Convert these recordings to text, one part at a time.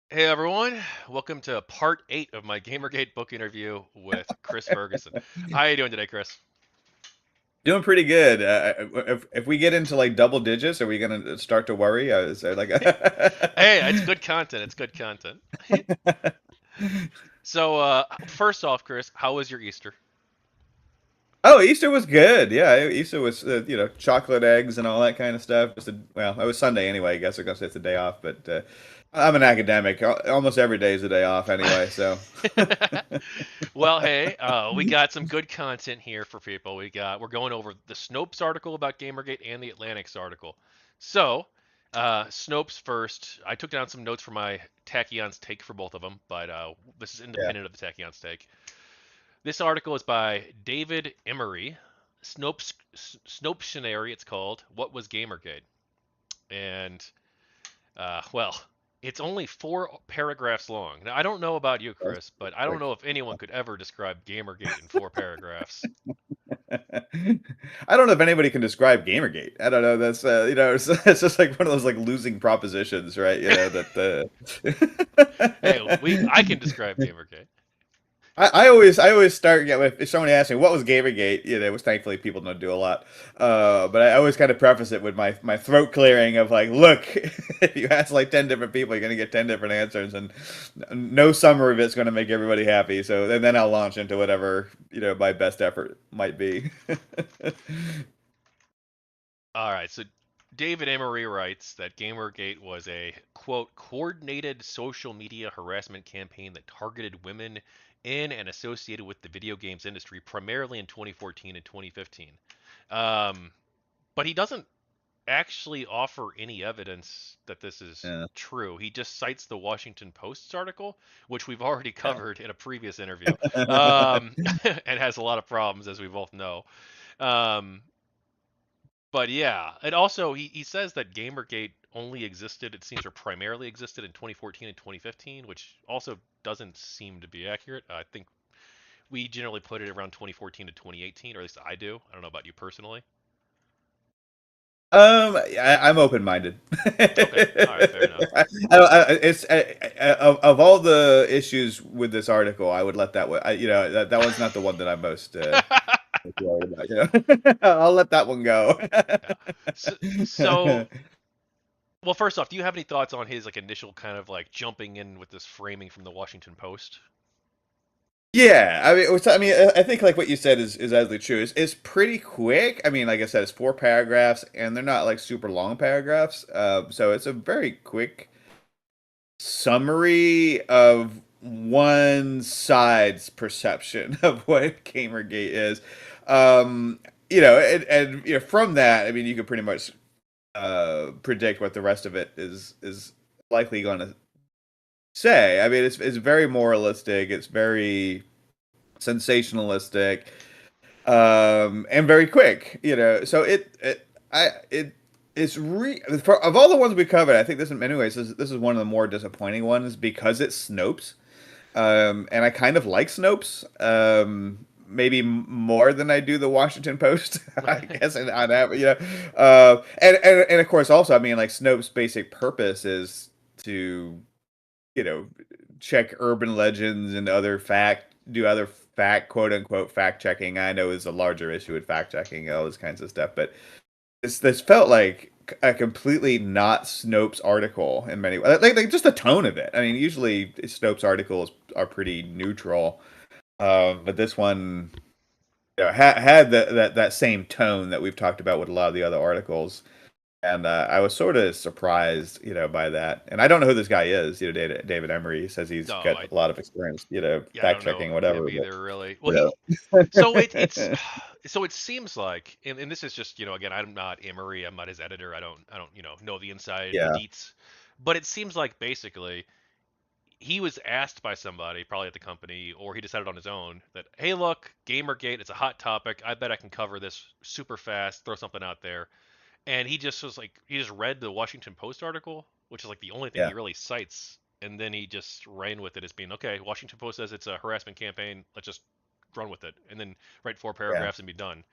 Hey everyone, welcome to part 8 of my GamerGate book interview with Chris Ferguson. How are you doing today, Chris? Doing pretty good. If we get into like double digits, are we gonna start to worry? Is there like Hey, it's good content. It's good content. So, first off, Chris, how was your Easter? Oh, Easter was good. Yeah, Easter was chocolate eggs and all that kind of stuff. Well, it was Sunday anyway. I guess I'm gonna say it's a day off, but I'm an academic. Almost every day is a day off anyway. So Well, hey, we got some good content here for people. We're going over the Snopes article about GamerGate and the Atlantic's article. So, Snopes first. I took down some notes for my Tachyon's take for both of them, but this is yeah. independent of the Tachyon's take. This article is by David Emery, Snoptionary, it's called. What was Gamergate? And, well, it's only 4 paragraphs long. Now, I don't know about you, Chris, but I don't Like, know if anyone could ever describe Gamergate in 4 paragraphs. I don't know if anybody can describe Gamergate. I don't know. That's it's just like one of those like losing propositions, right? You know that Hey, I can describe Gamergate. I always start if somebody asks me what was Gamergate, which thankfully people don't do a lot. But I always kind of preface it with my throat clearing of like, look, if you ask like 10 different people, you're gonna get 10 different answers, and no summary of it's gonna make everybody happy. So then I'll launch into whatever my best effort might be. All right, so David Emery writes that Gamergate was a, quote, coordinated social media harassment campaign that targeted women in and associated with the video games industry, primarily in 2014 and 2015. Um, but he doesn't actually offer any evidence that this is Yeah. true. He just cites the Washington Post's article, which we've already covered in a previous interview, and has a lot of problems, as we both know. Um, but yeah, and also he says that Gamergate only existed, it seems, or primarily existed in 2014 and 2015, which also doesn't seem to be accurate. I think we generally put it around 2014 to 2018, or at least I do. I don't know about you personally. I'm open-minded. Okay, all right, fair enough. Of all the issues with this article, I would let that one. That one's not the one that I'm most worried about. I'll let that one go. Yeah. So, well, first off, do you have any thoughts on his like initial kind of like jumping in with this framing from the Washington Post? Yeah, I think like what you said is absolutely true. It's pretty quick. I mean, like I said, it's 4 paragraphs, and they're not like super long paragraphs. So it's a very quick summary of one side's perception of what Gamergate is. Um, from that, I mean, you could pretty much predict what the rest of it is likely going to say. I mean, it's very moralistic. It's very sensationalistic, and very quick. So of all the ones we covered, I think this in many ways this is one of the more disappointing ones because it's Snopes, and I kind of like Snopes, maybe more than I do the Washington Post, I Right. guess, and on that, and of course also, I mean, like Snopes' basic purpose is to you know check urban legends and do other fact quote unquote fact checking. I know is a larger issue with fact checking, all this kinds of stuff, but this felt like a completely not Snopes article in many ways. Like just the tone of it. I mean, usually Snopes articles are pretty neutral, but this one had that same tone that we've talked about with a lot of the other articles. And I was sort of surprised, by that. And I don't know who this guy is. David Emery says he's No, got a lot of experience, yeah, I fact don't know checking, him whatever. But either, really. Well, you he know, so it's so it seems like, and this is just, again, I'm not Emery, I'm not his editor, I don't know the inside, the yeah, deets, but it seems like basically he was asked by somebody, probably at the company, or he decided on his own that, hey, look, Gamergate, it's a hot topic. I bet I can cover this super fast, throw something out there. And he just was like, he just read the Washington Post article, which is like the only thing yeah, he really cites, and then he just ran with it as being, okay, Washington Post says it's a harassment campaign, let's just run with it, and then write four yeah. paragraphs and be done.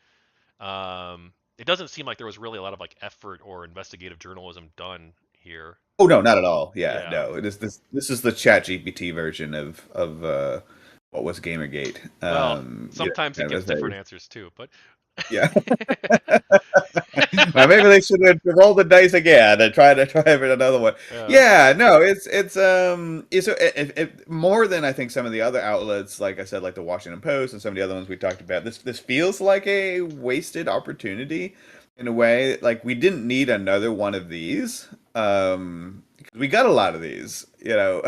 It doesn't seem like there was really a lot of like effort or investigative journalism done here. Oh no, not at all. Yeah, Yeah. no. It is this is the Chat GPT version of what was Gamergate. Well, You sometimes know, it kind of gives a very different answers too, but yeah. Well, maybe they should have rolled the dice again and try it another one. yeah. Yeah, no, it's more than I think some of the other outlets, like I said, like the Washington Post and some of the other ones we talked about. This feels like a wasted opportunity in a way. Like we didn't need another one of these. Because we got a lot of these, you know.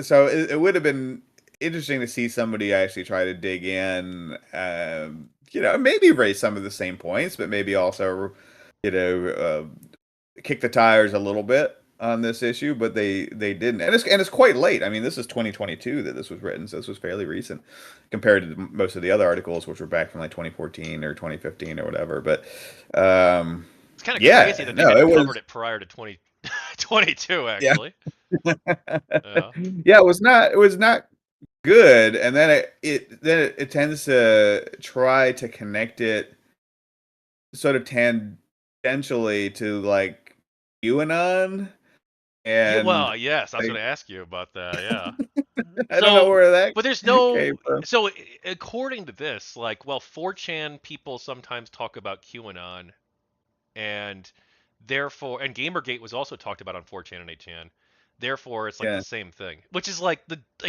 So it would have been interesting to see somebody actually try to dig in, you know, maybe raise some of the same points, but maybe also, you know, kick the tires a little bit on this issue. But they didn't, and it's quite late. I mean, this is 2022 that this was written, so this was fairly recent compared to most of the other articles, which were back from like 2014 or 2015 or whatever. But It's kind of crazy yeah, that they no, hadn't it covered was it prior to 2022, yeah. actually. Yeah. Yeah, it was not good, and then it tends to try to connect it sort of tangentially to like QAnon, Yeah, and well, yes, I was like, going to ask you about that. Yeah. I don't know So, where that but there's no. came from. So, according to this, like, well, 4chan people sometimes talk about QAnon, and therefore, and GamerGate was also talked about on 4chan and 8chan. Therefore, it's like the Yeah, same thing, which is like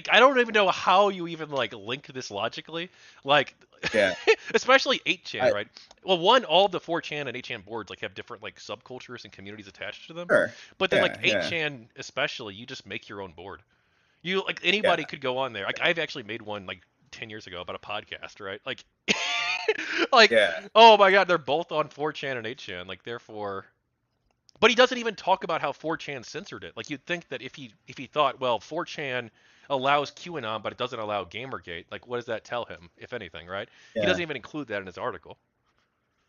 I don't even know how you even like link this logically, like, yeah, especially 8chan, I right? Well, one, all the 4chan and 8chan boards like have different like subcultures and communities attached to them, sure, but then like yeah, 8chan especially, you just make your own board. You like anybody yeah, could go on there. Like I've actually made one like 10 years ago about a podcast, right? Like like yeah, oh my god, they're both on 4chan and 8chan. Like therefore but he doesn't even talk about how 4chan censored it. Like you'd think that if he thought, well, 4chan allows QAnon but it doesn't allow Gamergate, like what does that tell him, if anything, right? He yeah. doesn't even include that in his article.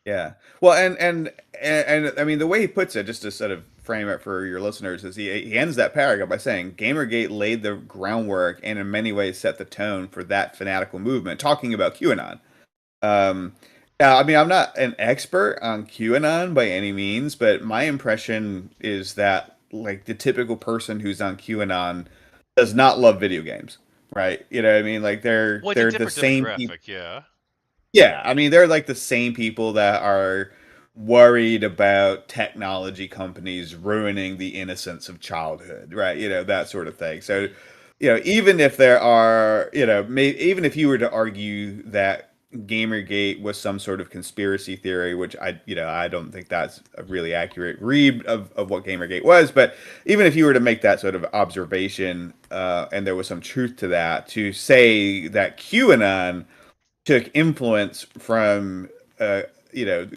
Yeah. Well, and I mean the way he puts it, just to sort of frame it for your listeners, is he ends that paragraph by saying Gamergate laid the groundwork and in many ways set the tone for that fanatical movement, talking about QAnon. Um, I mean, I'm not an expert on QAnon by any means, but my impression is that like the typical person who's on QAnon does not love video games, right? You know what I mean? Like Well, it's a they're the different same people. demographic, yeah. Yeah, I mean, they're like the same people that are worried about technology companies ruining the innocence of childhood, right? You know, that sort of thing. So, you know, even if there are, you know, even if you were to argue that Gamergate was some sort of conspiracy theory, which you know, I don't think that's a really accurate read of what Gamergate was, but even if you were to make that sort of observation, and there was some truth to that, to say that QAnon took influence from you know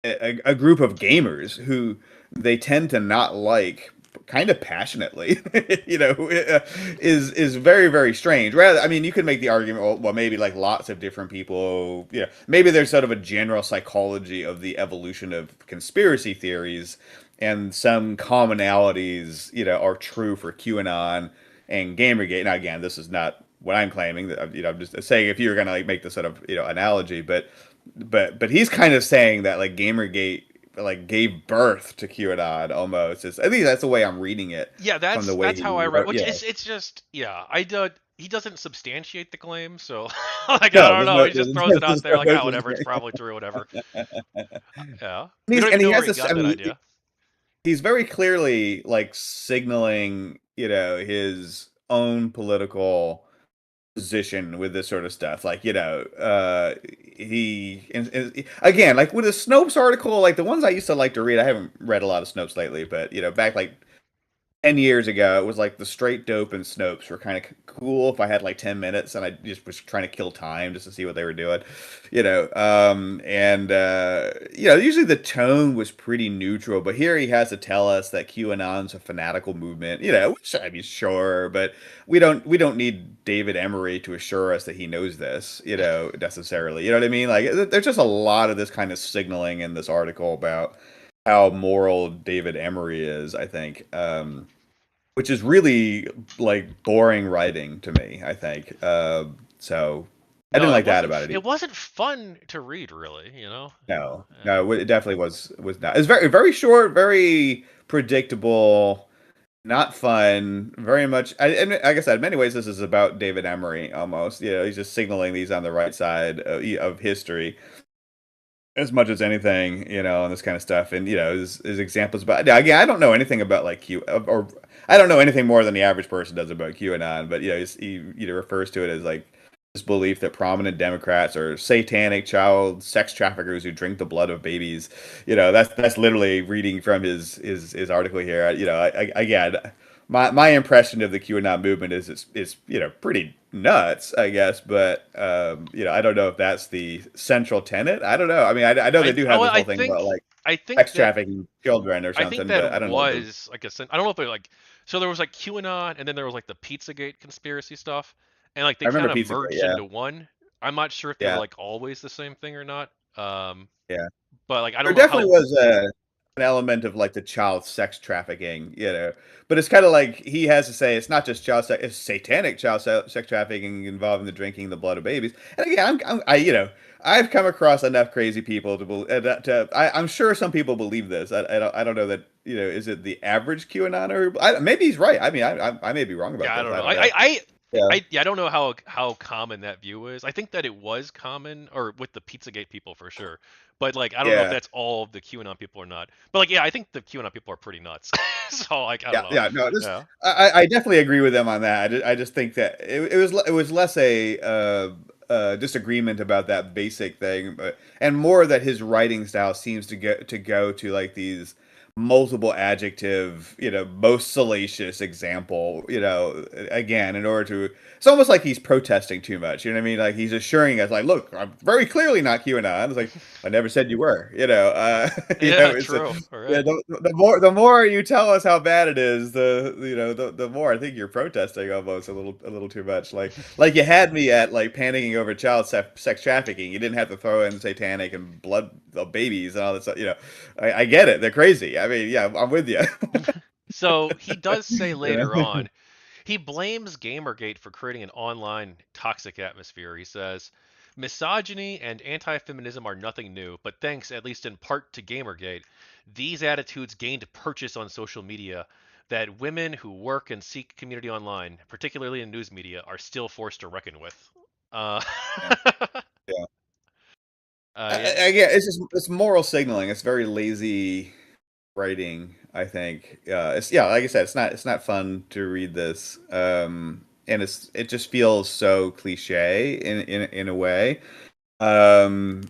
a group of gamers who they tend to not like kind of passionately you know is very strange. Rather, I mean, you could make the argument, well maybe like lots of different people, you know, maybe there's sort of a general psychology of the evolution of conspiracy theories, and some commonalities, you know, are true for QAnon and Gamergate. Now again, this is not what I'm claiming. That, you know, I'm just saying if you were gonna like make this sort of, you know, analogy, but he's kind of saying that like Gamergate like gave birth to QAnon almost. At least that's the way I'm reading it Yeah, from the way that's he how I read. wrote. Which Yeah. it's just yeah, I do. He doesn't substantiate the claim, so like I No, don't there's know. no He just throws it out there's there like no ah whatever, it's such probably true, whatever. Yeah, we thing. don't even And he know where has he this. got I that mean, idea. he's very clearly like signaling, you know, his own political position with this sort of stuff. Like, you know, and again, like with the Snopes article, like the ones I used to like to read. I haven't read a lot of Snopes lately, but you know, back like 10 years ago, it was like the straight dope and Snopes were kind of cool if I had like 10 minutes and I just was trying to kill time just to see what they were doing, you know. And you know, usually the tone was pretty neutral, but here he has to tell us that QAnon's a fanatical movement, you know, which I mean, sure, but we don't need David Emery to assure us that he knows this, you know, necessarily. You know what I mean? Like there's just a lot of this kind of signaling in this article about how moral David Emery is, I think. Which is really like boring writing to me, I think. So I didn't No, like that about it it either. wasn't fun to read, really. No, Yeah. no, it definitely was not. It's very short, very predictable, not fun. Very much, and like I said, in many ways, this is about David Emery almost. He's just signaling these on the right side of history as much as anything, and this kind of stuff. And his examples about. Yeah, again, I don't know anything about like Q or I don't know anything more than the average person does about QAnon, but he refers to it as like this belief that prominent Democrats are satanic child sex traffickers who drink the blood of babies. That's literally reading from his article here. Again, my impression of the QAnon movement is it's pretty nuts, I guess, but I don't know if that's the central tenet. I don't know. I mean, I know they do have Well, this whole thing about like I think sex that trafficking children or I think something, that but I don't know. was like I don't know if it like so there was like QAnon and then there was like the Pizzagate conspiracy stuff and like they I remember kind of Pizzagate. merged Yeah, into one. I'm not sure if they were yeah, like always the same thing or not. yeah. But like I There don't know definitely how. was an element of like the child sex trafficking, but it's kind of like he has to say it's not just child sex, it's satanic child sex trafficking involving the drinking the blood of babies. And again, I've come across enough crazy people I'm sure some people believe this. I don't know that, is it the average QAnoner? Maybe he's right. I mean, I may be wrong about Yeah, I this. don't know. I don't know. Yeah, Yeah, I don't know how common that view is. I think that it was common, or with the Pizzagate people for sure. But like, I don't know if yeah. that's all of the QAnon people or not. But like, yeah, I think the QAnon people are pretty nuts. So like, I don't Yeah, know. yeah, no, Yeah, I definitely agree with them on that. I just think that it was less a disagreement about that basic thing, and more that his writing style seems to go to like these multiple adjective, most salacious example, again, in order to. It's almost like he's protesting too much. You know what I mean? Like he's assuring us, like, look, I'm very clearly not QAnon. It's like I never said you were. yeah, It's true. All yeah, right. the more you tell us how bad it is, the more I think you're protesting almost a little too much. Like you had me at like panicking over child sex trafficking. You didn't have to throw in satanic and blood of babies and all this stuff. I get it. They're crazy. I mean, yeah, I'm with you. So he does say You later know? on, he blames Gamergate for creating an online toxic atmosphere. He says, misogyny and anti feminism are nothing new, but thanks, at least in part, to Gamergate, these attitudes gained purchase on social media that women who work and seek community online, particularly in news media, are still forced to reckon with. Uh, Yeah, yeah. yeah, Again, it's moral signaling. It's very lazy writing, I think. It's yeah, like I said, it's not fun to read this. And it just feels so cliche in a way. Um,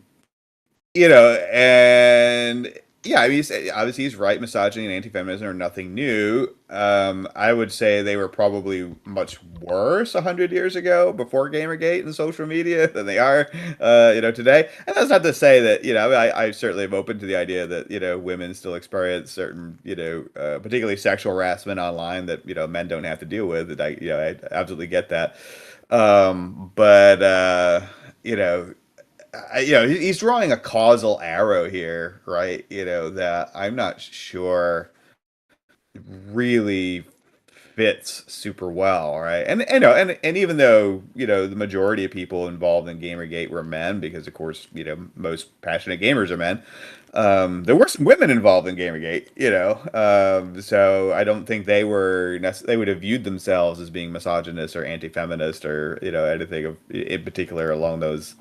and yeah, I mean, obviously he's right. Misogyny and anti-feminism are nothing new. I would say they were probably much worse 100 years ago, before GamerGate and social media, than they are, today. And that's not to say that, I certainly am open to the idea that, women still experience certain, particularly sexual harassment online that, men don't have to deal with. That I absolutely get that. But you know he's drawing a causal arrow here, right? That I'm not sure really fits super well, right? And even though the majority of people involved in GamerGate were men, because of course most passionate gamers are men. There were some women involved in GamerGate, so I don't think they would have viewed themselves as being misogynist or anti-feminist or anything in particular along those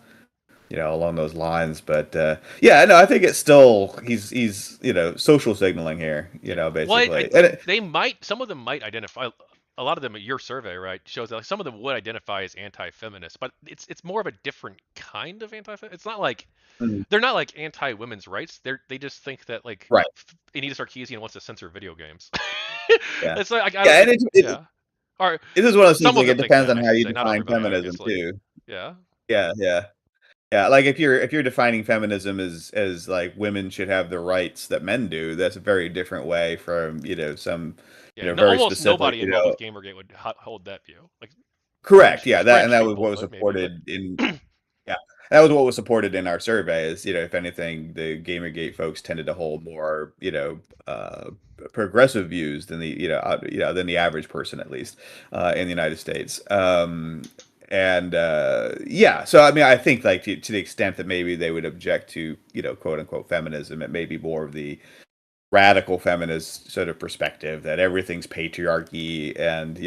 lines. But yeah, no, I think it's still he's social signaling here, yeah. Well, basically. And they might, some of them might identify. A lot of them, your survey, right, shows that like, some of them would identify as anti-feminist, but it's more of a different kind of anti-feminist. It's not like Mhm. they're not like anti-women's rights. They just think that like Right, Anita Sarkeesian wants to censor video games. yeah, It's like I don't yeah, and it, yeah. Or it is one of those things, some of like them it think depends that on I how should you say, not define everybody, feminism obviously. too. Yeah. Yeah, yeah. Yeah, like if you're defining feminism as like women should have the rights that men do, that's a very different way from some Yeah. No, very almost specific. nobody involved with Gamergate would hold that view. Like Correct. Yeah, that and fringe that was people what was would maybe, but supported in. Yeah, that was what was supported in our survey. Is if anything, the GamerGate folks tended to hold more progressive views than the than the average person, at least in the United States. and yeah, so I mean, I think like to the extent that maybe they would object to, quote unquote feminism, it may be more of the radical feminist sort of perspective that everything's patriarchy and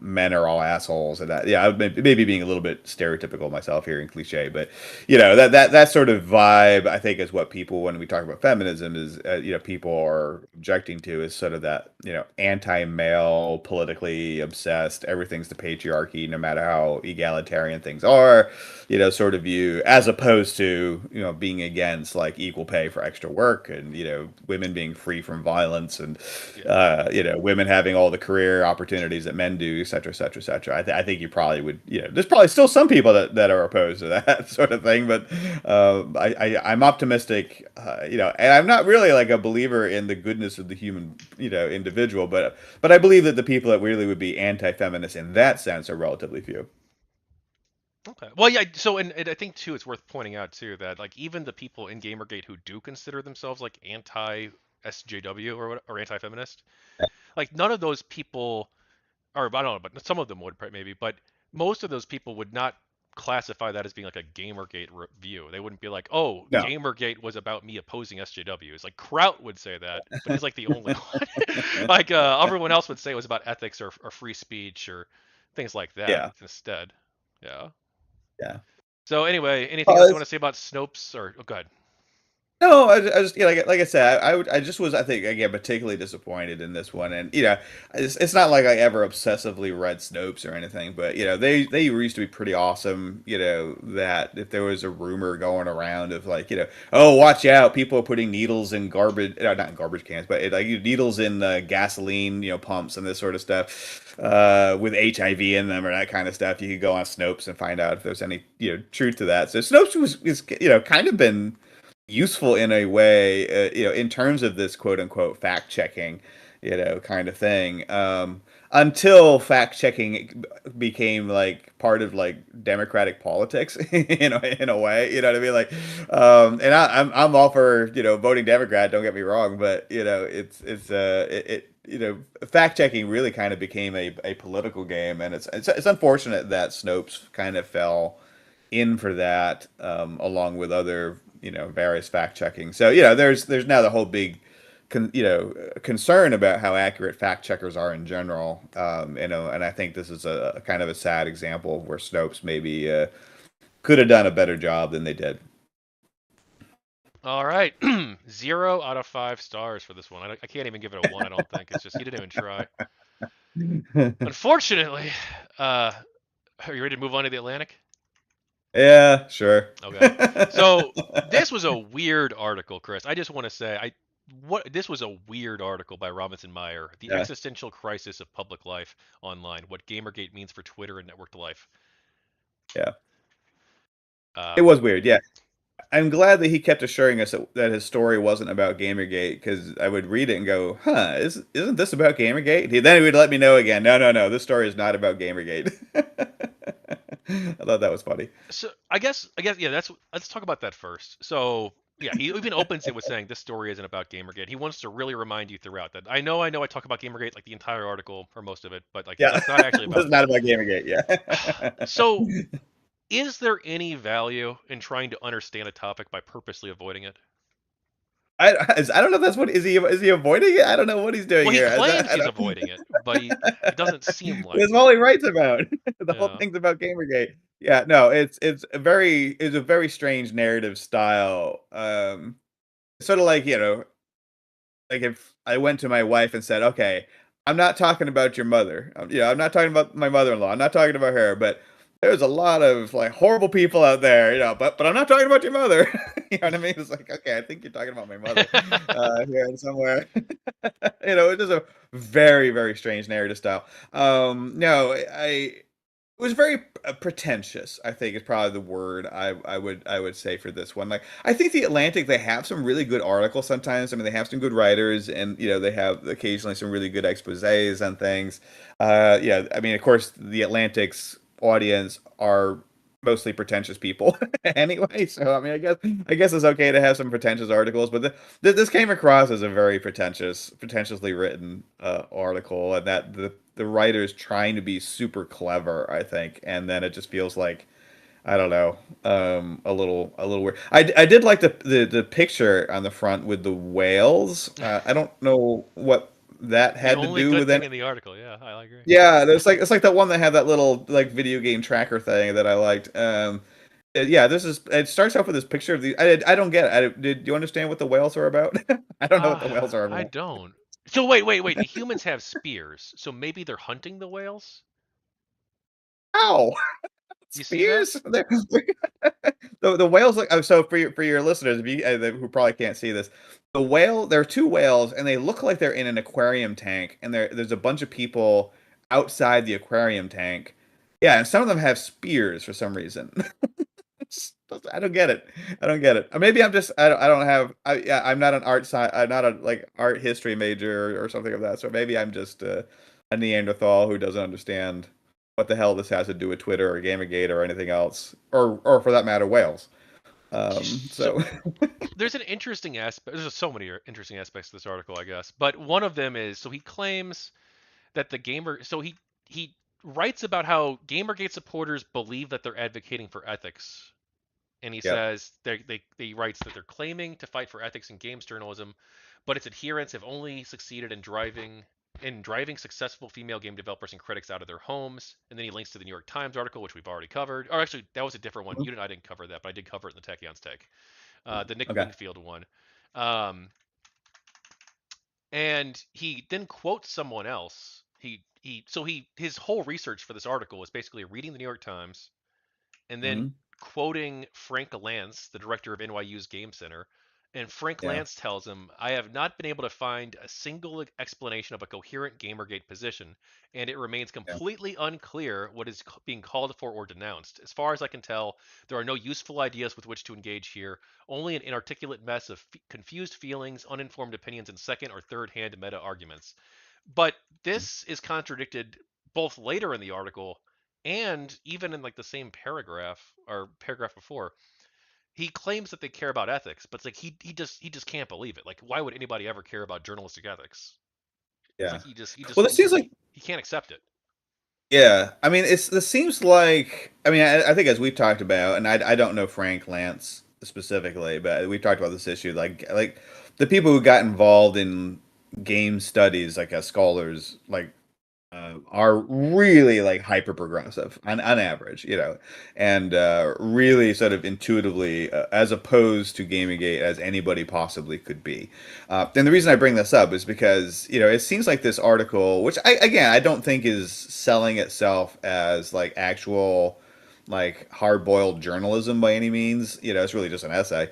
men are all assholes and that. Yeah, I would maybe being a little bit stereotypical myself here and cliche, but that sort of vibe I think is what people, when we talk about feminism, is people are objecting to, is sort of that anti-male, politically obsessed, everything's the patriarchy no matter how egalitarian things are, sort of view, as opposed to being against like equal pay for extra work, and women being free from violence, and women having all the career opportunities that men do, et cetera, et cetera, et cetera. I think you probably would, there's probably still some people that are opposed to that sort of thing, but I'm optimistic, and I'm not really like a believer in the goodness of the human individual, but I believe that the people that really would be anti-feminist in that sense are relatively few. Okay. Well, yeah. So, and I think too, it's worth pointing out too that like even the people in GamerGate who do consider themselves like anti SJW or anti-feminist, like none of those people, or I don't know, but some of them would maybe, but most of those people would not classify that as being like a GamerGate review. They wouldn't be like, oh, No. GamerGate was about me opposing SJWs. Like Kraut would say that, but he's like the only one. Like everyone else would say it was about ethics or free speech or things like that Yeah. instead. Yeah. Yeah. So anyway, anything else you Well, want to say about Snopes? Or go ahead. no, I just like I said, I just was, I think, again, particularly disappointed in this one, and it's not like I ever obsessively read Snopes or anything, but they used to be pretty awesome. That if there was a rumor going around of like oh, watch out, people are putting needles in garbage, not in garbage cans, but like needles in gasoline pumps and this sort of stuff with HIV in them or that kind of stuff, you could go on Snopes and find out if there's any truth to that. So Snopes is kind of been useful in a way, in terms of this quote unquote fact checking, kind of thing. Until fact checking became like part of like democratic politics, in a way, you know what I mean? Like, and I'm all for voting Democrat. Don't get me wrong, but fact checking really kind of became a political game, and it's unfortunate that Snopes kind of fell in for that, along with other various fact checking. So there's now the whole big concern about how accurate fact checkers are in general. And I think this is a kind of a sad example of where Snopes maybe could have done a better job than they did. All right, 0 out of 5 stars for this one. I can't even give it a one. I don't think it's just he didn't even try. Unfortunately, are you ready to move on to the Atlantic? Yeah, sure. Okay. So this was a weird article, Chris. I just want to say this was a weird article by Robinson Meyer, The Yeah, Existential Crisis of Public Life Online, What Gamergate Means for Twitter and Networked Life. yeah. It Um, was weird. Yeah. I'm glad that he kept assuring us that his story wasn't about Gamergate, because I would read it and go, "Huh, isn't this about Gamergate?" Then he would let me know again, "No, no, no, this story is not about Gamergate." I thought that was funny. so I guess yeah, let's talk about that first. So yeah, he even opens it with saying this story isn't about Gamergate. He wants to really remind you throughout that I know I talk about Gamergate like the entire article or most of it, but like Yeah, that's not actually this about is not that. about Gamergate. Yeah. So is there any value in trying to understand a topic by purposely avoiding it? I don't know if that's what is he avoiding it? I don't know what he's doing Well, he here. claims I he's don't, avoiding it, but it doesn't seem like that's it. all he writes about. The whole Yeah. thing's about Gamergate. Yeah, no, it's a very strange narrative style. Sort of like like if I went to my wife and said, "Okay, I'm not talking about your mother. I'm not talking about my mother-in-law. I'm not talking about her, but there's a lot of like horrible people out there, but I'm not talking about your mother." You know what I mean? It's like, okay, I think you're talking about my mother here and somewhere. It is a very, very strange narrative style. No, it was very pretentious, I think is probably the word I would say for this one. Like, I think the Atlantic, they have some really good articles sometimes. I mean, they have some good writers, and they have occasionally some really good exposés on things. Yeah, I mean, of course, the Atlantic's audience are mostly pretentious people anyway. So I mean, I guess it's okay to have some pretentious articles, but this came across as a very pretentiously written article, and that the writers trying to be super clever, I think, and then it just feels like I don't know, a little weird. I did like the picture on the front with the whales. I don't know what that The had to only do good with thing any. in the article, yeah, I agree. Yeah, there's like it's like that one that had that little like video game tracker thing that I liked. Yeah, this is. It starts off with this picture of the. I don't get it. Did you understand what the whales are about? I don't know what Uh, the whales are I about. don't. So wait. The humans have spears, so maybe they're hunting the whales. Ow! You see that? Spears? The whales like so for your listeners if you, who probably can't see this, the whale there are two whales and they look like they're in an aquarium tank and there's a bunch of people outside the aquarium tank. Yeah, and some of them have spears for some reason. I don't get it. I don't get it. Or maybe I'm just I don't have yeah, I'm not an art I'm not a like art history major or something of that. So maybe I'm just a Neanderthal who doesn't understand what the hell this has to do with Twitter or Gamergate or anything else, or for that matter, whales. So So there's an interesting aspect. There's so many interesting aspects to this article, I guess. But one of them is so he claims that the gamer. So he writes about how GamerGate supporters believe that they're advocating for ethics, and he yeah, says he writes that they're claiming to fight for ethics in games journalism, but its adherents have only succeeded in driving successful female game developers and critics out of their homes. And then he links to the New York Times article, which we've already covered. Or actually, that was a different one. I didn't cover that, but I did cover it in the Tachyon's take. The Nick okay, Wingfield one. Um, and he then quotes someone else. His whole research for this article was basically reading the New York Times and then hmm quoting Frank Lance, the director of NYU's Game Center. And Frank yeah, Lance tells him, I have not been able to find a single explanation of a coherent Gamergate position, and it remains yeah, completely unclear what is being called for or denounced. As far as I can tell, there are no useful ideas with which to engage here, only an inarticulate mess of confused feelings, uninformed opinions, and second or third hand meta arguments. But this is contradicted both later in the article and even in like the same paragraph or paragraph before. He claims that they care about ethics, but it's like he just can't believe it. Like, why would anybody ever care about journalistic ethics? It's yeah. like Well, this seems like he can't accept it. yeah. I mean, this seems like I mean I think as we've talked about, and I don't know Frank Lance specifically, but we've talked about this issue like the people who got involved in game studies like as scholars like are really like hyper progressive on average, you know, and really sort of intuitively as opposed to Gamergate as anybody possibly could be. And the reason I bring this up is because you know it seems like this article, which I don't think is selling itself as like actual like hard boiled journalism by any means. You know, it's really just an essay.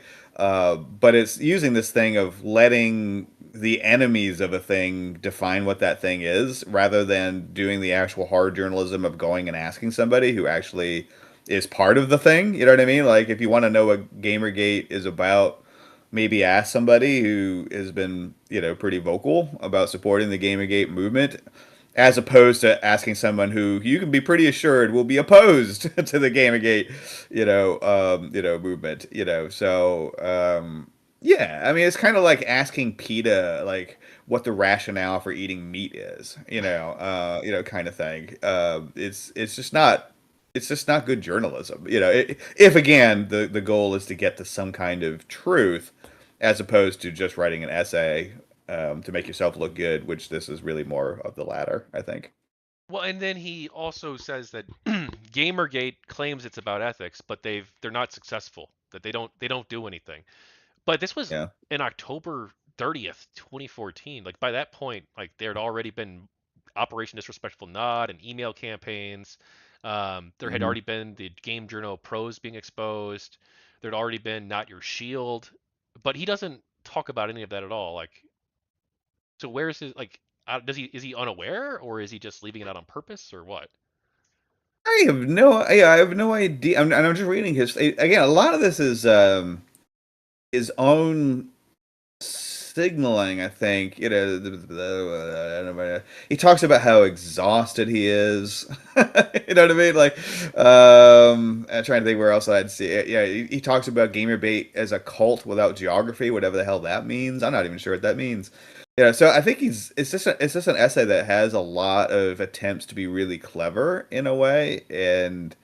But it's using this thing of letting the enemies of a thing define what that thing is rather than doing the actual hard journalism of going and asking somebody who actually is part of the thing. You know what I mean? Like if you want to know what Gamergate is about, maybe ask somebody who has been, you know, pretty vocal about supporting the Gamergate movement as opposed to asking someone who you can be pretty assured will be opposed to the Gamergate, you know, movement, you know. So, yeah, I mean, it's kind of like asking PETA like what the rationale for eating meat is, you know, kind of thing. It's just not good journalism, you know. If again the goal is to get to some kind of truth, as opposed to just writing an essay to make yourself look good, which this is really more of the latter, I think. Well, and then he also says that Gamergate claims it's about ethics, but they're not successful. That they don't do anything. But this was Yeah. in October 30th, 2014. Like by that point, like there had already been Operation Disrespectful Nod and email campaigns. There had hmm already been the Game Journal pros being exposed. There'd already been Not Your Shield, but he doesn't talk about any of that at all. Like, so where's his like? Does he is he unaware or is he just leaving it out on purpose or what? I have no idea. And I'm just reading his again. A lot of this is his own signaling. I think you know. He talks about how exhausted he is. You know what I mean? Like, I'm trying to think where else I'd see it. Yeah, he talks about GamerBait as a cult without geography, whatever the hell that means. I'm not even sure what that means. Yeah, so I think he's it's just an essay that has a lot of attempts to be really clever in a way, and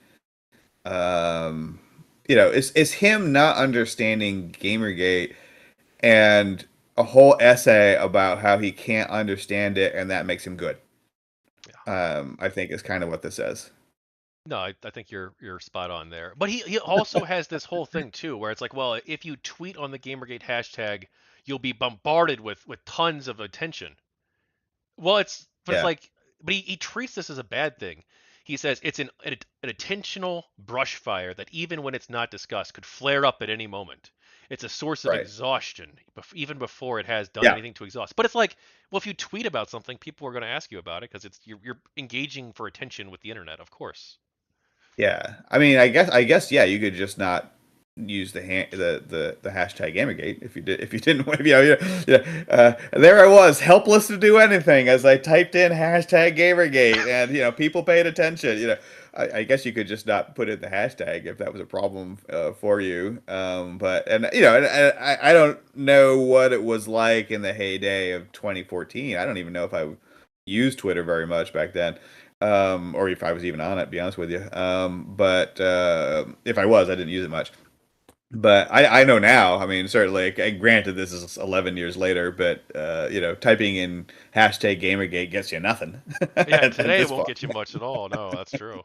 um, it's him not understanding Gamergate and a whole essay about how he can't understand it and that makes him good. Yeah. I think is kind of what this is. No, I think you're spot on there. But he also has this whole thing too, where it's like, well, if you tweet on the Gamergate hashtag, you'll be bombarded with tons of attention. Well, but it's Yeah, like, but he treats this as a bad thing. He says it's an attentional brush fire that even when it's not discussed could flare up at any moment. It's a source of right. exhaustion, even before it has done Yeah, anything to exhaust. But it's like, well, if you tweet about something, people are going to ask you about it because you're engaging for attention with the internet, of course. yeah. I mean, I guess, yeah. You could just not use the hashtag Gamergate if you didn't there I was helpless to do anything as I typed in hashtag Gamergate and people paid attention. I guess you could just not put in the hashtag if that was a problem for you. But and I don't know what it was like in the heyday of 2014. I don't even know if I used Twitter very much back then, or if I was even on it. To be honest with you, but if I was, I didn't use it much. But I know now. I mean, certainly, granted, this is 11 years later, but typing in hashtag Gamergate gets you nothing Yeah, at today it this won't point. get you much at all. No, that's true.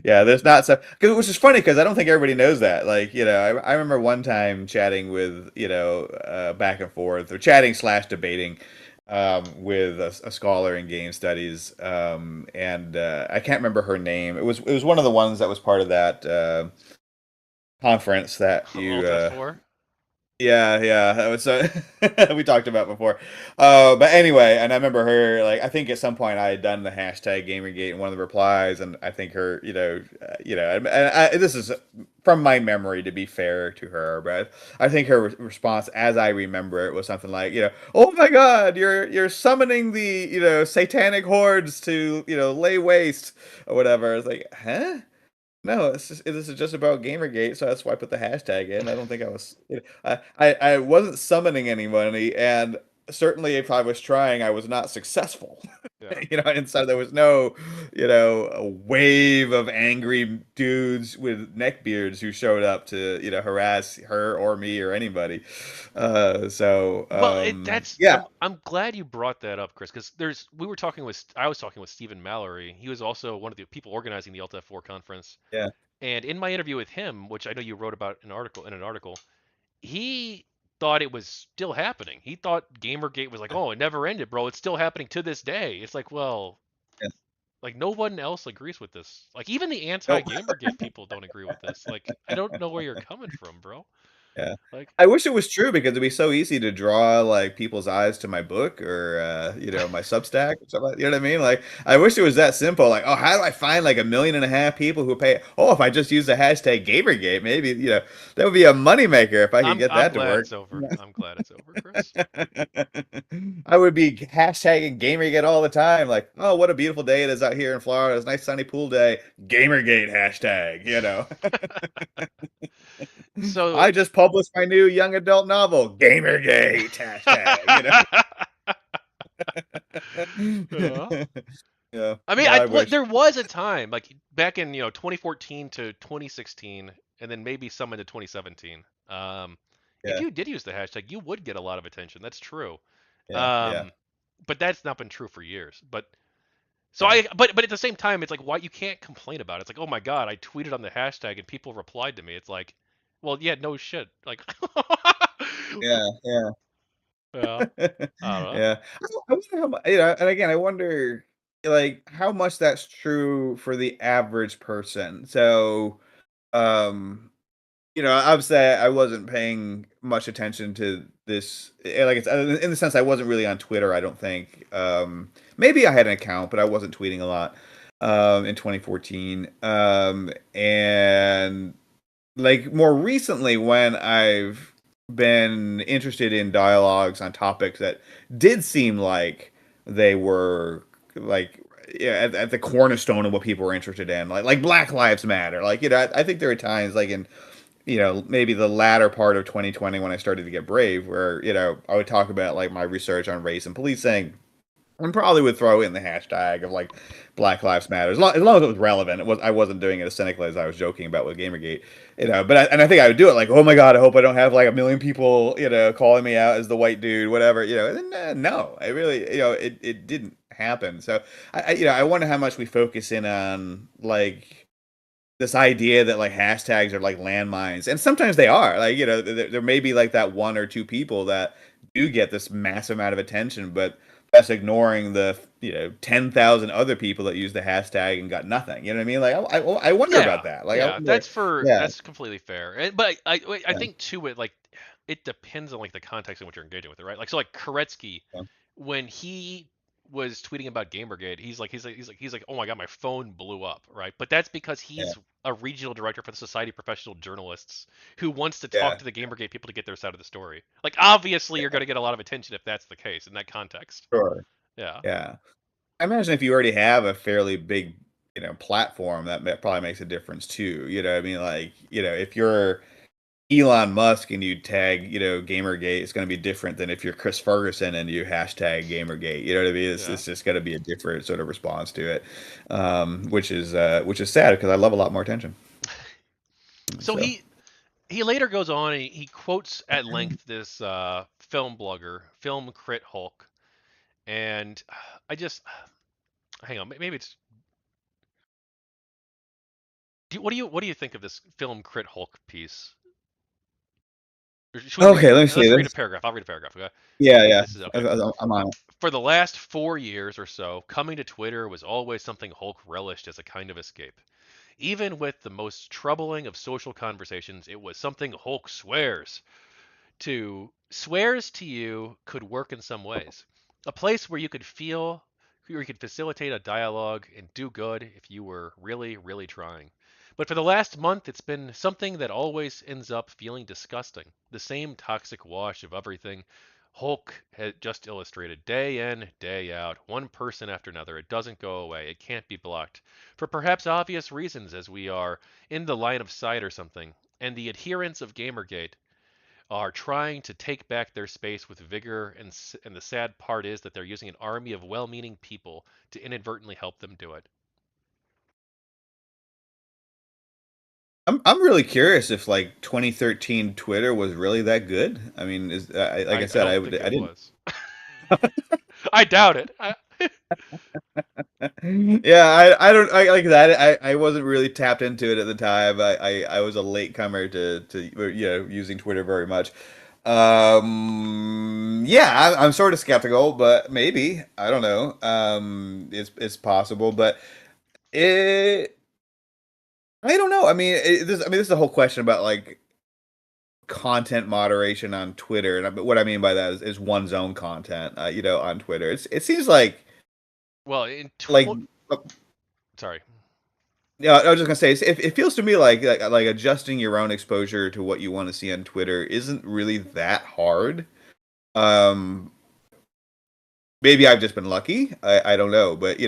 Yeah, there's not so, which is funny because I don't think everybody knows that. Like, I remember one time chatting with, back and forth or chatting slash debating with a scholar in game studies, and I can't remember her name. It was one of the ones that was part of that conference that you Alt F4. yeah, yeah, that was we talked about before. But anyway, and I remember her like I think at some point I had done the hashtag Gamergate in one of the replies, and I think her, this is from my memory to be fair to her, but I think her response, as I remember it, was something like, oh my God, you're summoning the satanic hordes to lay waste or whatever. It's like, huh? No, this is just about Gamergate, so that's why I put the hashtag in. I don't think I was, I wasn't summoning anybody, and certainly if I was trying, I was not successful. Yeah. Inside there was no, a wave of angry dudes with neck beards who showed up to, harass her or me or anybody. So, Well, that's yeah, I'm glad you brought that up, Chris, because I was talking with Stephen Mallory. He was also one of the people organizing the Alt F4 conference. yeah, And in my interview with him, which I know you wrote about in an article, he thought it was still happening. He thought Gamergate was like, oh, it never ended, bro. It's still happening to this day. It's like, well, yeah. like no one else agrees with this. Like even the Nope. anti-Gamergate people don't agree with this. Like I don't know where you're coming from, bro. Yeah. Like I wish it was true because it'd be so easy to draw like people's eyes to my book or my Substack or something. You know what I mean? Like I wish it was that simple. Like, oh, how do I find like 1.5 million people who pay? Oh, if I just use the hashtag Gamergate, maybe that would be a moneymaker if I could get I'm that to glad work. it's over. I'm glad it's over, Chris. I would be hashtagging Gamergate all the time. Like, oh, what a beautiful day it is out here in Florida. It's a nice sunny pool day. Gamergate hashtag. So I just published my new young adult novel, Gamergate hashtag. yeah. Yeah, I mean, but I wish. there was a time like back in 2014 to 2016, and then maybe some into 2017. If Yeah, you did use the hashtag, you would get a lot of attention. That's true. yeah, yeah, Um, but that's not been true for years. But so yeah, but at the same time, it's like why you can't complain about it. It's like, oh my God, I tweeted on the hashtag and people replied to me. It's like, well, yeah, no shit. Like, yeah, yeah, yeah, I don't know. yeah. I wonder how much, and again, I wonder like how much that's true for the average person. So, um, obviously, I wasn't paying much attention to this. Like it's in the sense I wasn't really on Twitter. I don't think. Maybe I had an account, but I wasn't tweeting a lot in 2014. And like more recently, when I've been interested in dialogues on topics that did seem like they were like yeah, at the cornerstone of what people were interested in, like Black Lives Matter. Like I think there are times like in maybe the latter part of 2020 when I started to get brave, where, I would talk about like my research on race and policing, and probably would throw in the hashtag of like Black Lives Matter, as long as it was relevant. I wasn't doing it as cynically as I was joking about with GamerGate, and I think I would do it like, oh my god, I hope I don't have like a million people, calling me out as the white dude, whatever, and no, I really, it didn't happen. So I wonder how much we focus in on like this idea that like hashtags are like landmines, and sometimes they are. Like, there may be like that one or two people that do get this massive amount of attention, but that's ignoring the 10,000 other people that use the hashtag and got nothing. You know what I mean? Like, I wonder about Yeah, that. Like, I yeah, wonder. Yeah, that's completely fair. But I yeah, think too it depends on like the context in which you're engaging with it, right? Like so like Koretsky, yeah, when he was tweeting about Gamergate, he's like, oh my god, my phone blew up, right? But that's because yeah, he's a regional director for the Society of Professional Journalists who wants to talk yeah, to the Gamergate people to get their side of the story. Like obviously you're yeah. going to get a lot of attention if that's the case in that context. Sure. Yeah. Yeah. I imagine if you already have a fairly big, platform, that probably makes a difference too. You know what I mean? Like, if you're Elon Musk and you tag, Gamergate, it's going to be different than if you're Chris Ferguson and you hashtag Gamergate. You know what I mean? Yeah. It's just going to be a different sort of response to it, which is sad because I love a lot more attention. So So he later goes on and he quotes at length this film blogger, Film Crit Hulk, and I just hang on, maybe it's. What do you think of this Film Crit Hulk piece? Or should we read? okay, let me see Let's read a this. paragraph. I'll read a paragraph. Okay. Yeah, yeah, This is okay. I'm on it. For the last 4 years or so, coming to Twitter was always something Hulk relished as a kind of escape. Even with the most troubling of social conversations, it was something Hulk swears to you could work in some ways. A place where you could facilitate a dialogue and do good if you were really, really trying. But for the last month, it's been something that always ends up feeling disgusting. The same toxic wash of everything Hulk had just illustrated day in, day out, one person after another. It doesn't go away. It can't be blocked. For perhaps obvious reasons, as we are in the line of sight or something. And the adherents of Gamergate are trying to take back their space with vigor, and the sad part is that they're using an army of well-meaning people to inadvertently help them do it. I'm really curious if like 2013 Twitter was really that good. I mean, like I I said, don't think I it didn't. was. I doubt it. Yeah, I don't like that. I wasn't really tapped into it at the time. I was a late comer to using Twitter very much. Yeah, I'm sort of skeptical, but maybe I don't know. It's possible, but it I don't know. I mean, this is the whole question about like content moderation on Twitter, and what I mean by that is one's own content. On Twitter, it seems Well, like sorry. yeah, I was just gonna say it feels to me like adjusting your own exposure to what you want to see on Twitter isn't really that hard. Um, Maybe I've just been lucky. I don't know, but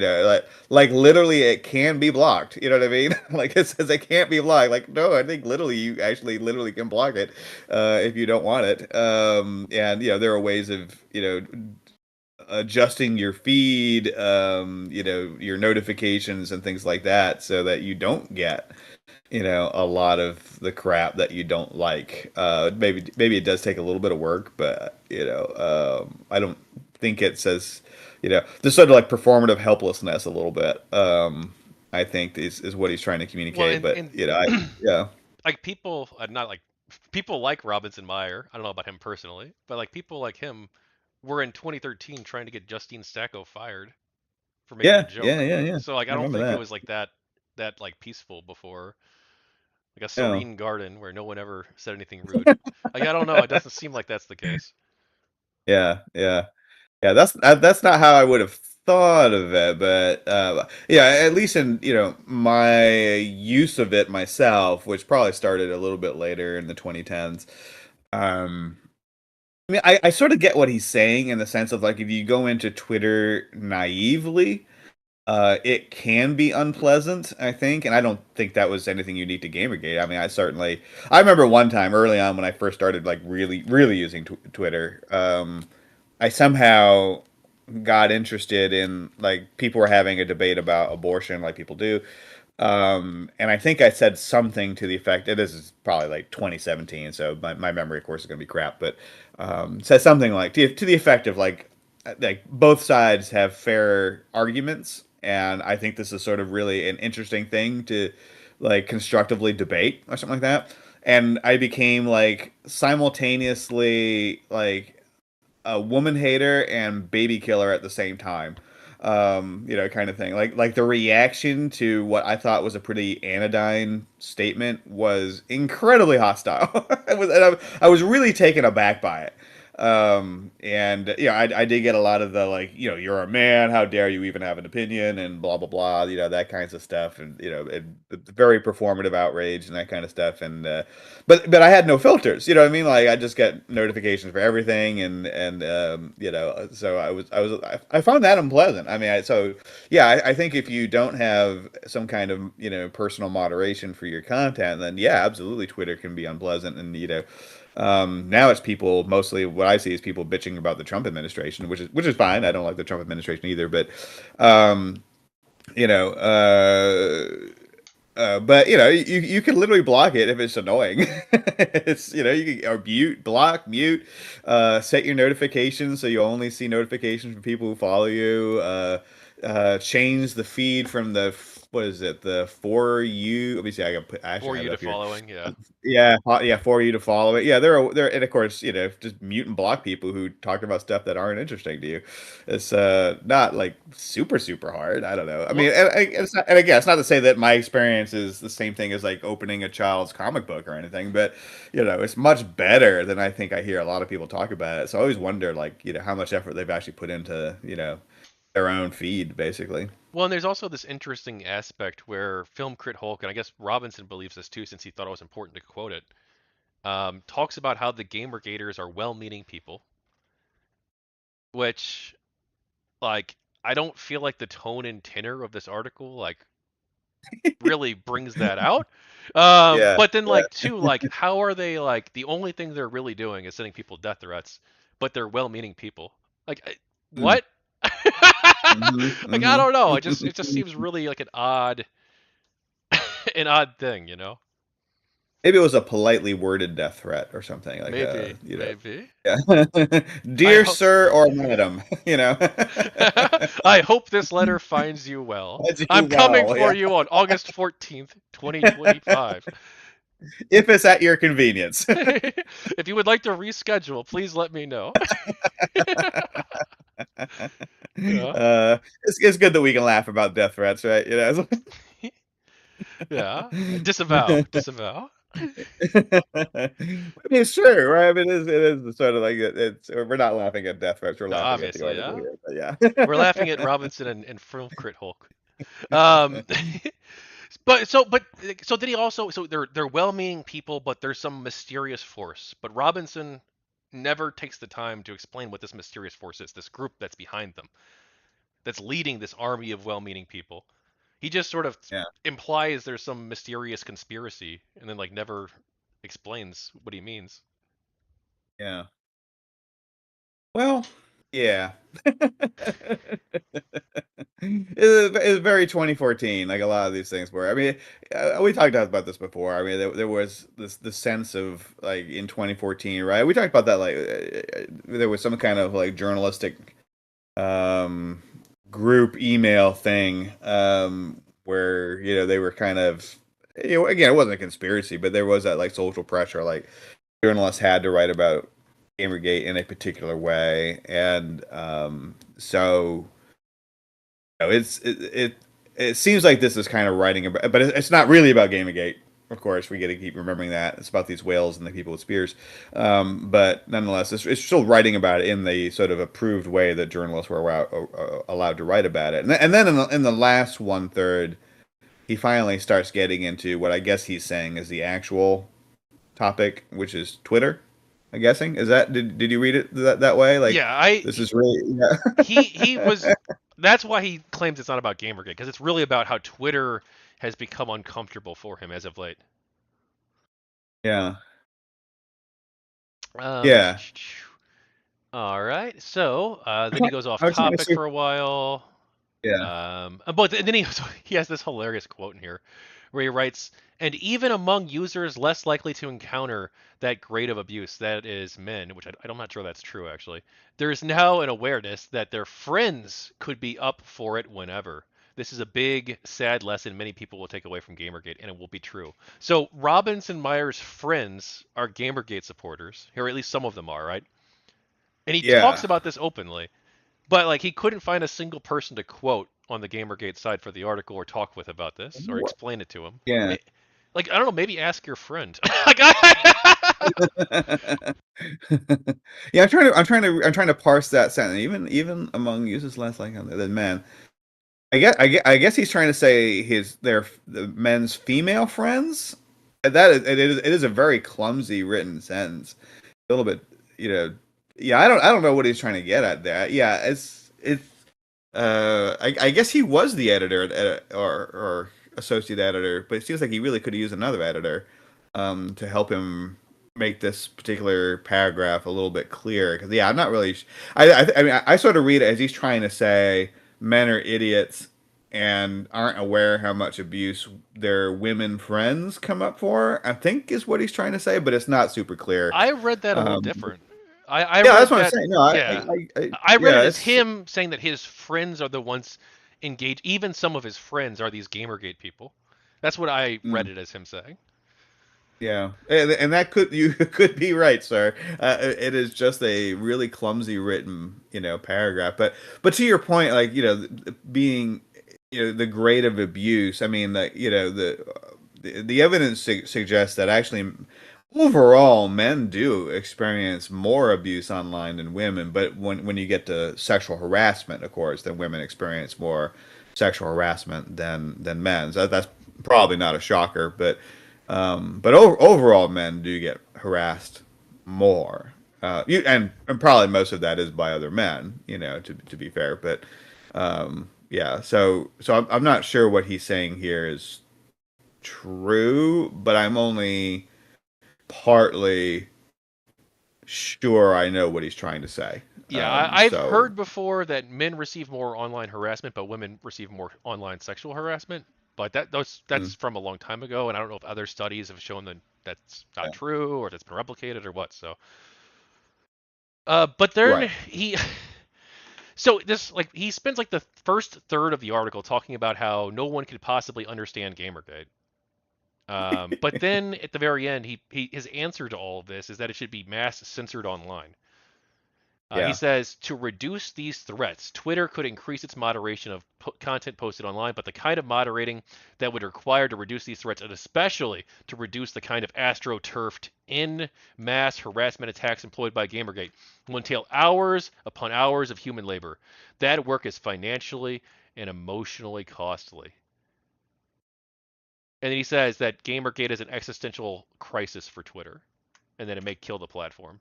like literally it can be blocked. You know what I mean? Like it says it can't be blocked. Like no, I think literally you actually literally can block it if you don't want it. And there are ways of adjusting your feed, your notifications and things like that, so that you don't get a lot of the crap that you don't like. Maybe it does take a little bit of work, but I don't think it says, there's sort of like performative helplessness a little bit. I think is what he's trying to Well, communicate, but yeah, like people, not like people like Robinson Meyer. I don't know about him personally, but like people like him were in 2013 trying to get Justine Stacko fired for making a yeah, yeah, joke. yeah, yeah. So like I I don't remember think it that. was like that like peaceful before, like a Yeah, serene garden where no one ever said anything rude. Like I don't know, it doesn't seem like that's the case. yeah, yeah. Yeah, that's not how I would have thought of it, but yeah, at least in my use of it myself, which probably started a little bit later in the 2010s. Um, I mean, I sort of get what he's saying in the sense of like if you go into Twitter naively, It can be unpleasant, I think, and I don't think that was anything unique to Gamergate. I mean, I remember one time early on when I first started like really using Twitter. I somehow got interested in like people were having a debate about abortion, like people do. And I think I said something to the effect, and this is probably like 2017, so my memory, of course, is going to be crap, but said something like to the effect of like both sides have fair arguments, and I think this is sort of really an interesting thing to like constructively debate or something like that. And I became like simultaneously like a woman hater and baby killer at the same time. Kind of thing. Like the reaction to what I thought was a pretty anodyne statement was incredibly hostile. I was really taken aback by it. And yeah, I did get a lot of the like, you're a man, how dare you even have an opinion, and blah blah blah, that kinds of stuff, and very performative outrage and that kind of stuff. And but I had no filters, you know what I mean? Like I just get notifications for everything, and so I found that unpleasant. I mean, yeah, I think if you don't have some kind of personal moderation for your content, then yeah, absolutely, Twitter can be unpleasant, and now it's people, mostly what I see is people bitching about the Trump administration, which is fine. I don't like the Trump administration either, but um, you know, but you can literally block it if it's annoying. It's you can or mute, block, mute, set your notifications so you only see notifications from people who follow you. Change the feed from what is it, the for you? Let me see. I For actually have you it to up here. following, yeah. Yeah, for you to follow it. Yeah, there, and of course, just mute and block people who talk about stuff that aren't interesting to you. It's not like super hard. I don't know. I Well, mean, and again, it's not to say that my experience is the same thing as like opening a child's comic book or anything, but it's much better than I think I hear a lot of people talk about it. So I always wonder, like, how much effort they've actually put into their own feed, basically. and there's also this interesting aspect where Film Crit Hulk, and I guess Robinson believes this too, since he thought it was important to quote it, talks about how the Gamergaters are well-meaning people, which, like, I don't feel like the tone and tenor of this article, like, really brings that out. Yeah, But then, yeah. like, too, like, how are they, like, the only thing they're really doing is sending people death threats, but they're well-meaning people? Like, Mm. what? Hmm. Like, I Hmm. don't know. It just seems really like an odd thing, you know? Maybe it was a politely worded death threat or something like Maybe, maybe. yeah. I Dear hope sir or madam, I hope this letter finds you well. I do I'm coming well, for yeah. you on August 14th, 2025. If it's at your convenience. If you would like to reschedule, please let me know. Yeah. It's good that we can laugh about death threats, right? Yeah. Disavow. Disavow. I mean, it's true, right? I mean, it is sort of like we're not laughing at death threats, we're No, laughing at the obviously, article yeah. here, but We're laughing at yeah. Robinson and Film Crit Hulk. Um, but so did he also? So they're well-meaning people, but there's some mysterious force. But Robinson never takes the time to explain what this mysterious force is. This group that's behind them, that's leading this army of well-meaning people. He just sort of Yeah. implies there's some mysterious conspiracy, and then like never explains what he means. Yeah. Well, yeah. It's very 2014, like a lot of these things were. I mean, we talked about this before. I mean, there was the sense of like in 2014, right? We talked about that like there was some kind of like journalistic um group email thing where they were kind of again, it wasn't a conspiracy, but there was that like social pressure, like journalists had to write about Gamergate in a particular way, and so it seems like this is kind of writing about, but it's not really about Gamergate. Of course, we got to keep remembering that it's about these whales and the people with spears. But nonetheless, it's still writing about it in the sort of approved way that journalists were allowed to write about it. And then in the last one third, he finally starts getting into what I guess he's saying is the actual topic, which is Twitter. I'm guessing, is that did you read it that way? Like Yeah, I this is really, yeah. he was That's why he claims it's not about Gamergate, because it's really about how Twitter has become uncomfortable for him as of late. Yeah. Um, Yeah. all right, so then he goes off I was trying to topic see. for a while. Yeah. But then he has this hilarious quote in here where he writes, "And even among users less likely to encounter that grade of abuse, that is men," which I'm not sure that's true actually. "There is now an awareness that their friends could be up for it whenever. This is a big, sad lesson many people will take away from Gamergate, and it will be true." So Robinson Meyer's friends are Gamergate supporters, or at least some of them are, right? And he talks Yeah. about this openly. But like he couldn't find a single person to quote on the Gamergate side for the article or talk with about this or What? explain it to him. Yeah. Like I don't know, maybe ask your friend. Yeah, I'm trying to parse that sentence. Even among users less like than men. I guess he's trying to say the men's female friends. And that is it is a very clumsy written sentence. A little bit, you know. Yeah, I don't know what he's trying to get at there. Yeah, it's I guess he was the editor or associate editor, but it seems like he really could have used another editor to help him make this particular paragraph a little bit clearer. Because yeah, I'm not really. I mean, I sort of read it as he's trying to say men are idiots and aren't aware how much abuse their women friends come up for. I think is what he's trying to say, but it's not super clear. I read that a little Um, different. I yeah, that's read what I'm that, saying. No, yeah. I I read yeah, it as it's him saying that his friends are the ones engaged. Even some of his friends are these Gamergate people. That's what I read mm. it as him saying. Yeah, and that could you could be right, sir. It is just a really clumsy written, paragraph. But to your point, like being, the grade of abuse. I mean, like the evidence suggests that actually overall men do experience more abuse online than women. But when you get to sexual harassment, of course, then women experience more sexual harassment than men. So that's probably not a shocker, but overall, men do get harassed more. And probably most of that is by other men, to be fair. But yeah, so I'm not sure what he's saying here is true, but I'm only partly sure I know what he's trying to say. Yeah, I've So heard before that men receive more online harassment, but women receive more online sexual harassment. But that's mm, from a long time ago, and I don't know if other studies have shown that that's not yeah, true or that's been replicated or what. So, but then right. so this like he spends like the first third of the article talking about how no one could possibly understand Gamergate. But then at the very end, his answer to all of this is that it should be mass censored online. He Yeah. says to reduce these threats, Twitter could increase its moderation of content posted online, but the kind of moderating that would require to reduce these threats, and especially to reduce the kind of astroturfed in mass harassment attacks employed by Gamergate, will entail hours upon hours of human labor. That work is financially and emotionally costly. And then he says that Gamergate is an existential crisis for Twitter, and that it may kill the platform.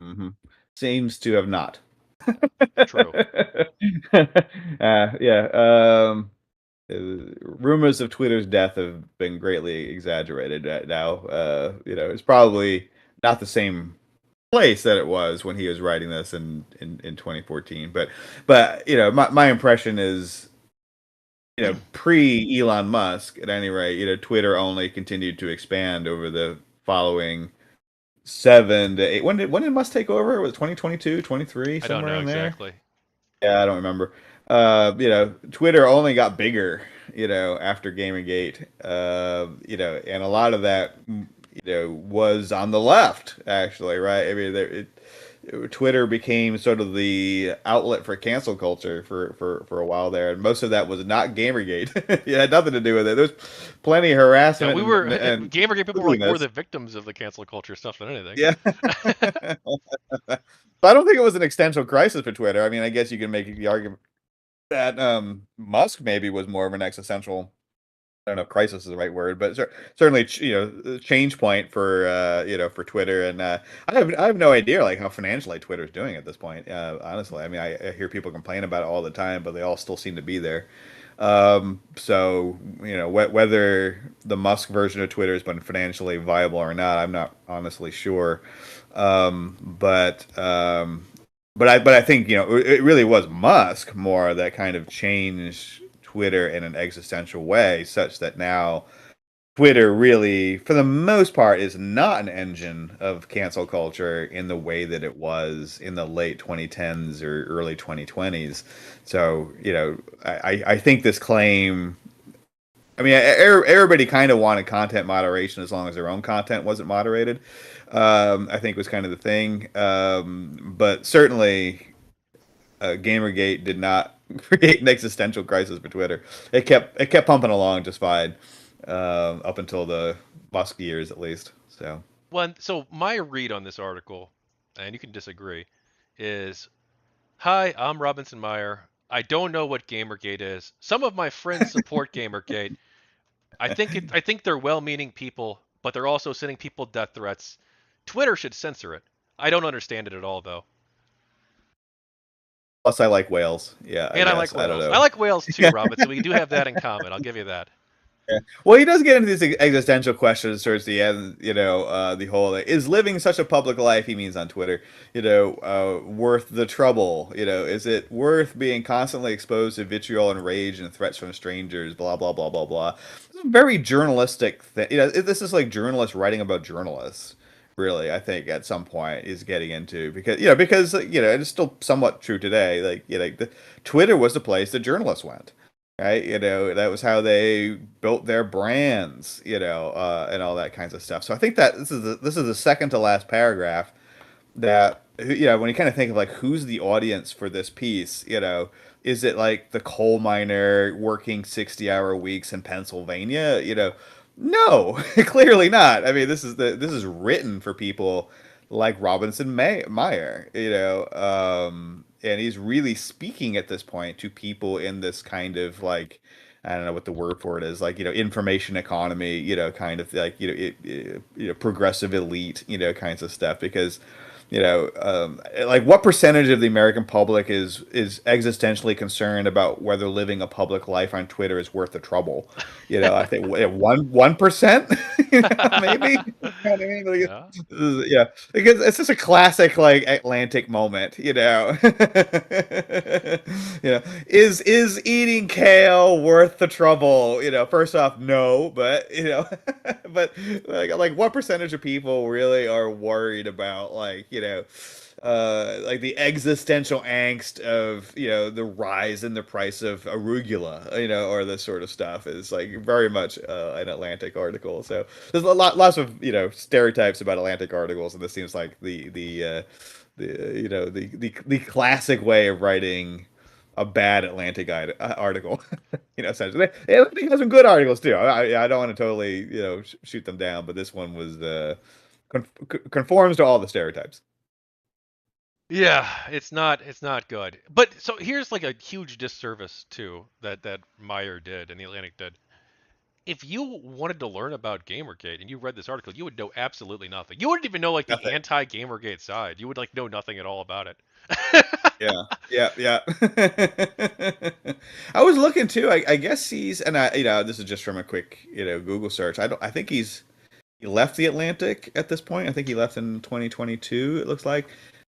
hmm Seems to have not. True. Yeah. Rumors of Twitter's death have been greatly exaggerated now. It's probably not the same place that it was when he was writing this in 2014. But my impression is, pre Elon Musk, at any rate, Twitter only continued to expand over the following 7 to 8. When did Musk take over? Was it 2022, 23, I don't somewhere know in there? exactly. Yeah, I don't remember. Twitter only got bigger, after Gamergate. And a lot of that, was on the left, actually, right? I mean, Twitter became sort of the outlet for cancel culture for a while there, and most of that was not Gamergate. It had nothing to do with it. There's plenty of Yeah, we harassment were and Gamergate people were like more silliness. the victims of the cancel culture stuff than anything. Yeah. But I don't think it was an existential crisis for Twitter. I mean, I guess you can make the argument that Musk maybe was more of an existential I don't know if crisis is the right word, but certainly, a change point for for Twitter. And I have no idea like how financially Twitter is doing at this point. Honestly, I mean, I hear people complain about it all the time, but they all still seem to be there. So whether the Musk version of Twitter has been financially viable or not, I'm not honestly sure. But I think it really was Musk more that kind of changed Twitter in an existential way, such that now Twitter really, for the most part, is not an engine of cancel culture in the way that it was in the late 2010s or early 2020s. So, I think this claim. I mean, everybody kind of wanted content moderation as long as their own content wasn't moderated. I think was kind of the thing. But certainly, GamerGate did not create an existential crisis for Twitter. It kept pumping along just fine up until the Musk years, at least. So So my read on this article, and you can disagree, is hi, I'm Robinson Meyer. I don't know what GamerGate is. Some of my friends support GamerGate. I think they're well-meaning people, but they're also sending people death threats. Twitter should censor it. I don't understand it at all, though. plus, I like whales. Yeah, I And I like guess I don't whales. I know. like whales too, Robin. So we do have that in common. I'll give you that. Yeah. Well, he does get into these existential questions towards the end. The whole is living such a public life. He means on Twitter. Worth the trouble. Is it worth being constantly exposed to vitriol and rage and threats from strangers? Blah blah blah blah blah. It's a very journalistic thing. This is like journalists writing about journalists. Really, I think at some point is getting into because it's still somewhat true today. Like Twitter was the place that journalists went, right? That was how they built their brands, and all that kinds of stuff. So I think that this is the second to last paragraph that when you kind of think of like who's the audience for this piece, is it like the coal miner working 60-hour weeks in Pennsylvania? No, clearly not. I mean, this is written for people like Meyer, and he's really speaking at this point to people in this kind of like, I don't know what the word for it is, like information economy, kind of like progressive elite, kinds of stuff. Because like what percentage of the American public is existentially concerned about whether living a public life on Twitter is worth the trouble? I think 1%, maybe. You know what I mean? Like, Yeah. yeah, because it's just a classic like Atlantic moment. Is eating kale worth the trouble? First off, no, but but like what percentage of people really are worried about like the existential angst of the rise in the price of arugula, or this sort of stuff is like very much an Atlantic article. So there's lots of stereotypes about Atlantic articles, and this seems like the classic way of writing a bad Atlantic article. Essentially, Atlantic has some good articles too. I don't want to totally shoot them down, but this one was conforms to all the stereotypes. Yeah, it's not good. But so here's like a huge disservice too that Meyer did and the Atlantic did. If you wanted to learn about Gamergate and you read this article, you would know absolutely nothing. You wouldn't even know like the Nothing. anti-Gamergate side. You would like know nothing at all about it. Yeah, yeah, yeah. I was looking too. I guess he's, and this is just from a quick Google search. I think he left the Atlantic at this point. I think he left in 2022. It looks like,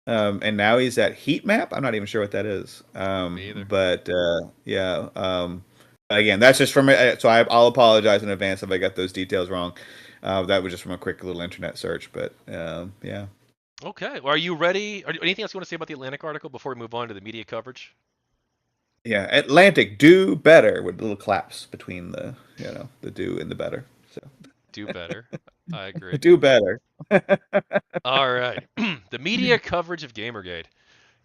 and now he's at Heat Map. I'm not even sure what that is. Me either. But yeah. Again, that's just from so I'll apologize in advance if I got those details wrong. That was just from a quick little internet search, but yeah. Okay. Well, are you ready? Anything else you want to say about the Atlantic article before we move on to the media coverage? Yeah, Atlantic, do better with little claps between the do and the better. So Do better. I agree. do better. All right. The media coverage of Gamergate.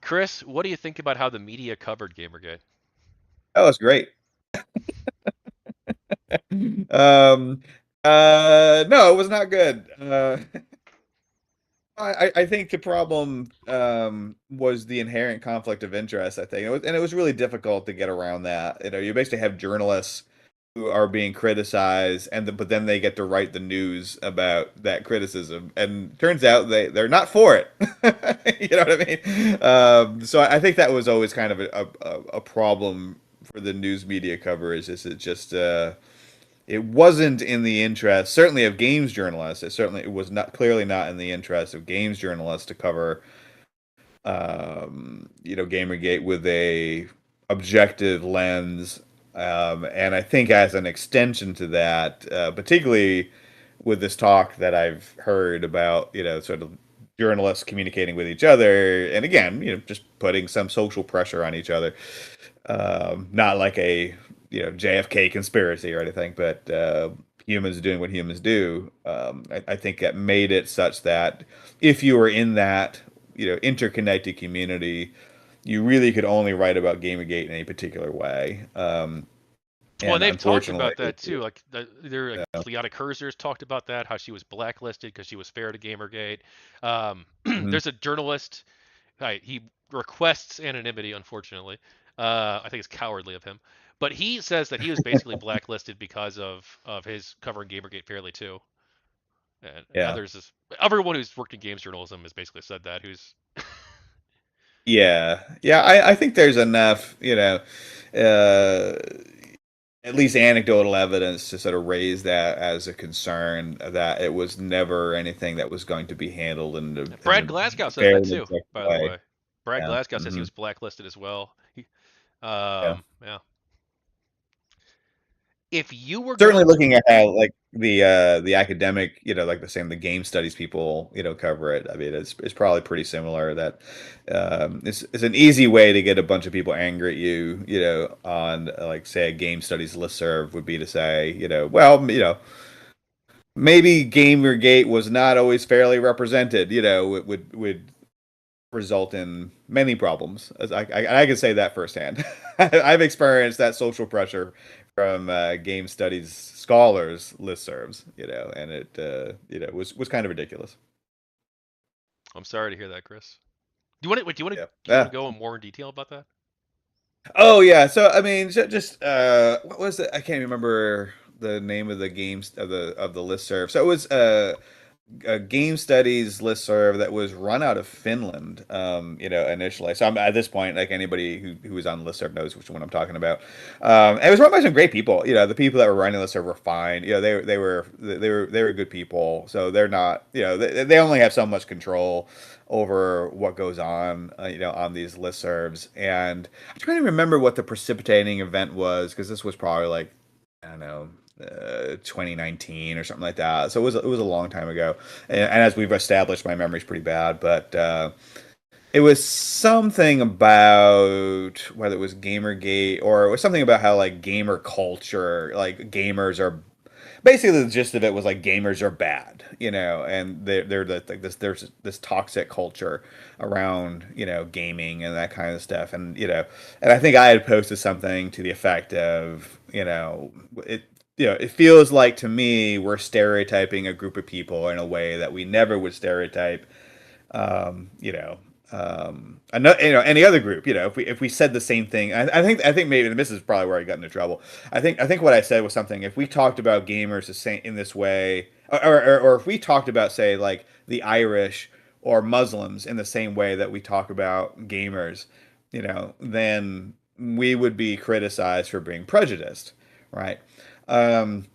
Chris, what do you think about how the media covered Gamergate? That was great. Um, no, it was not good. I think the problem was the inherent conflict of interest. I think, and it was really difficult to get around that. You basically have journalists are being criticized, but then they get to write the news about that criticism, and turns out they're not for it. You know what I mean? So I think that was always kind of a problem for the news media coverage. Is it just it wasn't in the interest, certainly of games journalists. It was not clearly not in the interest of games journalists to cover, GamerGate with a objective lens. And I think as an extension to that, particularly with this talk that I've heard about, sort of journalists communicating with each other, and again, just putting some social pressure on each other, not like a JFK conspiracy or anything, but humans doing what humans do. I think that made it such that if you were in that interconnected community, you really could only write about Gamergate in a particular way. Well, and And they've talked unfortunately, about that too. Like they're like Liana Kurzer's talked about that, how she was blacklisted because she was fair to Gamergate. mhm. There's a journalist. He requests anonymity, unfortunately. I think it's cowardly of him, but he says that he was basically blacklisted because of his covering Gamergate fairly too. And Yeah, everyone who's worked in games journalism has basically said that. Who's yeah. I think there's enough, uh, at least anecdotal evidence to sort of raise that as a concern that it was never anything that was going to be handled in Brad a Glasgow says fair that and too, objective by the way. way. Brad Yeah. Glasgow says he Hmm. was blacklisted as well. Yeah. Yeah. If you were Certainly going, looking at how like the academic, like the game studies people, cover it. I mean, it's probably pretty similar that it's an easy way to get a bunch of people angry at you, on like say a game studies listserv would be to say, well, maybe Gamergate was not always fairly represented, would result in many problems. As I can say that firsthand. I've experienced that social pressure from game studies scholars listservs, and it was kind of ridiculous. I'm sorry to hear that, Chris. Yeah. Do you want Yeah. to go in more in detail about that? Oh yeah. So I mean, just what was it? I can't remember the name of the games of the listserv. So it was a game studies listserv that was run out of Finland, initially. So I'm at this point, like anybody who was on the listserv knows which one I'm talking about. And it was run by some great people. The people that were running the listserv were fine. They were good people. So they're not, they only have so much control over what goes on, on these listservs. And I'm trying to remember what the precipitating event was because this was probably like, I don't know, 2019 or something like that. So it was a long time ago. And as we've established, my memory's pretty bad. But it was something about whether it was Gamergate or it was something about how like gamer culture, like gamers are basically the gist of it was like gamers are bad, and like there's this toxic culture around gaming and that kind of stuff, and and I think I had posted something to the effect of it feels like to me we're stereotyping a group of people in a way that we never would stereotype um, you know, any other group. If we said the same thing, I think maybe and this is probably where I got into trouble. I think what I said was something. If we talked about gamers the same in this way, or if we talked about say like the Irish or Muslims in the same way that we talk about gamers, then we would be criticized for being prejudiced, right? Um,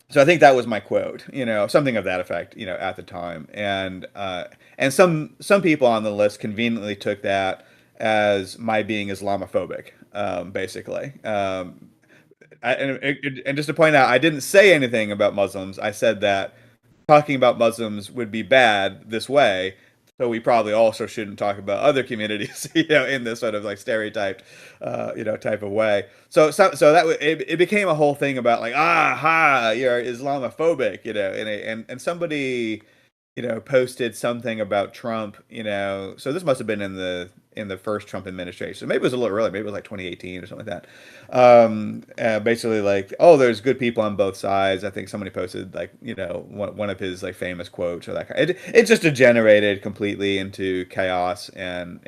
so I think that was my quote, something of that effect, at the time, and some people on the list conveniently took that as my being Islamophobic, basically. And just to point out, I didn't say anything about Muslims. I said that talking about Muslims would be bad this way. So we probably also shouldn't talk about other communities, in this sort of like stereotyped, type of way. So that it became a whole thing about like, ha, you're Islamophobic, and somebody, posted something about Trump, so this must have been in the first Trump administration. Maybe it was a little early, maybe it was like 2018 or something like that. Basically like, oh, there's good people on both sides. I think somebody posted like, one of his like famous quotes or that kind. It just degenerated completely into chaos and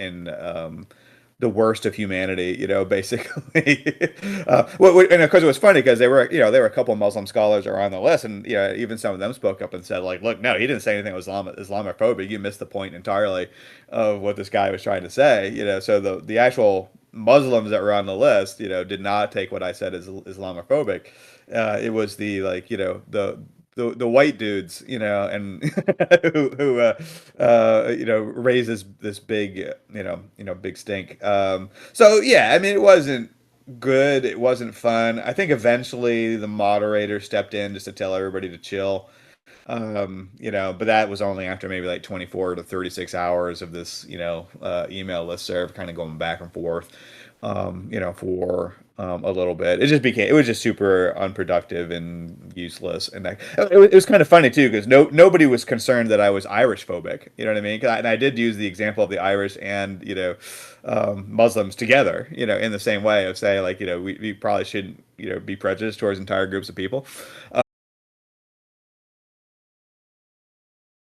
the worst of humanity, basically. And of course, it was funny because there were a couple of Muslim scholars that were on the list, and even some of them spoke up and said, like, look, no, he didn't say anything was Islamophobic. You missed the point entirely of what this guy was trying to say. So the actual Muslims that were on the list, did not take what I said as Islamophobic. It was the like, the white dudes, and who raises this big, big stink. So yeah, I mean, it wasn't good. It wasn't fun. I think eventually the moderator stepped in just to tell everybody to chill. But that was only after maybe like 24 to 36 hours of this, email listserv kind of going back and forth, for a little bit. It was just super unproductive and useless. And it was kind of funny too, because nobody was concerned that I was Irish phobic. You know what I mean? And I did use the example of the Irish and, Muslims together, in the same way of say, like, we probably shouldn't, be prejudiced towards entire groups of people.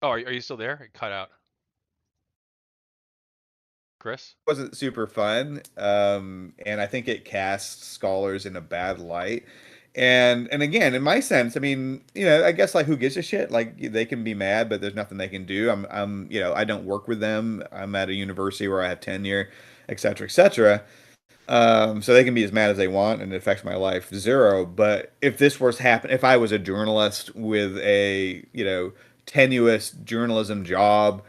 Oh, are you still there? It cut out. Chris? Wasn't super fun, and I think it casts scholars in a bad light. And again, in my sense, I mean, I guess like who gives a shit? Like they can be mad, but there's nothing they can do. I don't work with them. I'm at a university where I have tenure, et cetera, et cetera. So they can be as mad as they want, and it affects my life zero. But if this was happen, if I was a journalist with a tenuous journalism job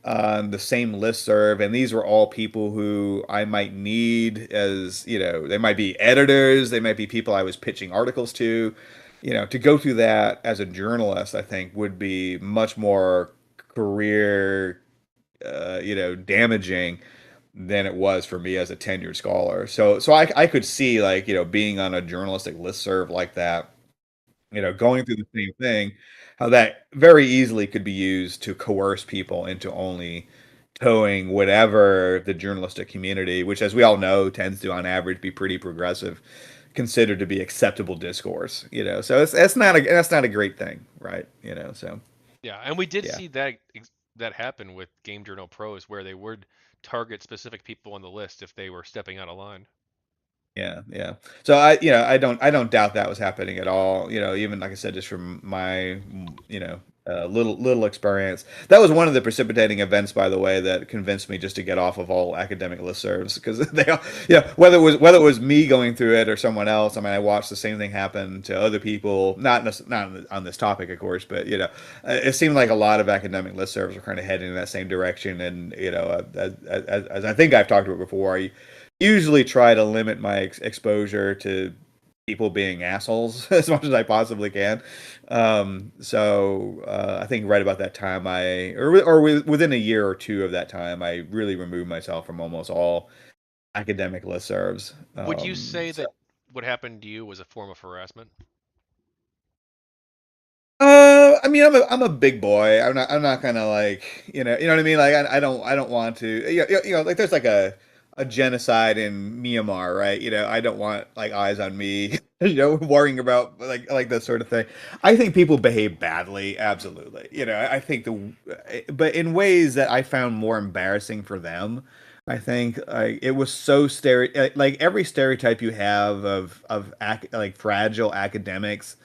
on the same listserv, and these were all people who I might need as they might be editors, they might be people I was pitching articles to, to go through that as a journalist, I think would be much more career, damaging than it was for me as a tenured scholar. So I could see like, being on a journalistic listserv like that, going through the same thing, how that very easily could be used to coerce people into only towing whatever the journalistic community, which as we all know tends to on average be pretty progressive, considered to be acceptable discourse. So that's not a great thing, right? So Yeah, and we did yeah. see that happen with Game Journal Pros, where they would target specific people on the list if they were stepping out of line. Yeah, yeah. So I don't doubt that was happening at all. Even like I said, just from my, little experience. That was one of the precipitating events, by the way, that convinced me just to get off of all academic listservs because they, all, whether it was me going through it or someone else. I mean, I watched the same thing happen to other people, not on this topic, of course, but it seemed like a lot of academic listservs were kind of heading in that same direction. And as I think I've talked about before, I usually try to limit my exposure to people being assholes as much as I possibly can. I think right about that time, within a year or two of that time, I really removed myself from almost all academic listservs. Would you say that what happened to you was a form of harassment? I mean, I'm a big boy. I'm not gonna like, you know what I mean. Like, I don't want to, like there's like a genocide in Myanmar, right? I don't want like eyes on me, worrying about like that sort of thing. I think people behave badly, absolutely. I think but in ways that I found more embarrassing for them. I think it was so like every stereotype you have like fragile academics,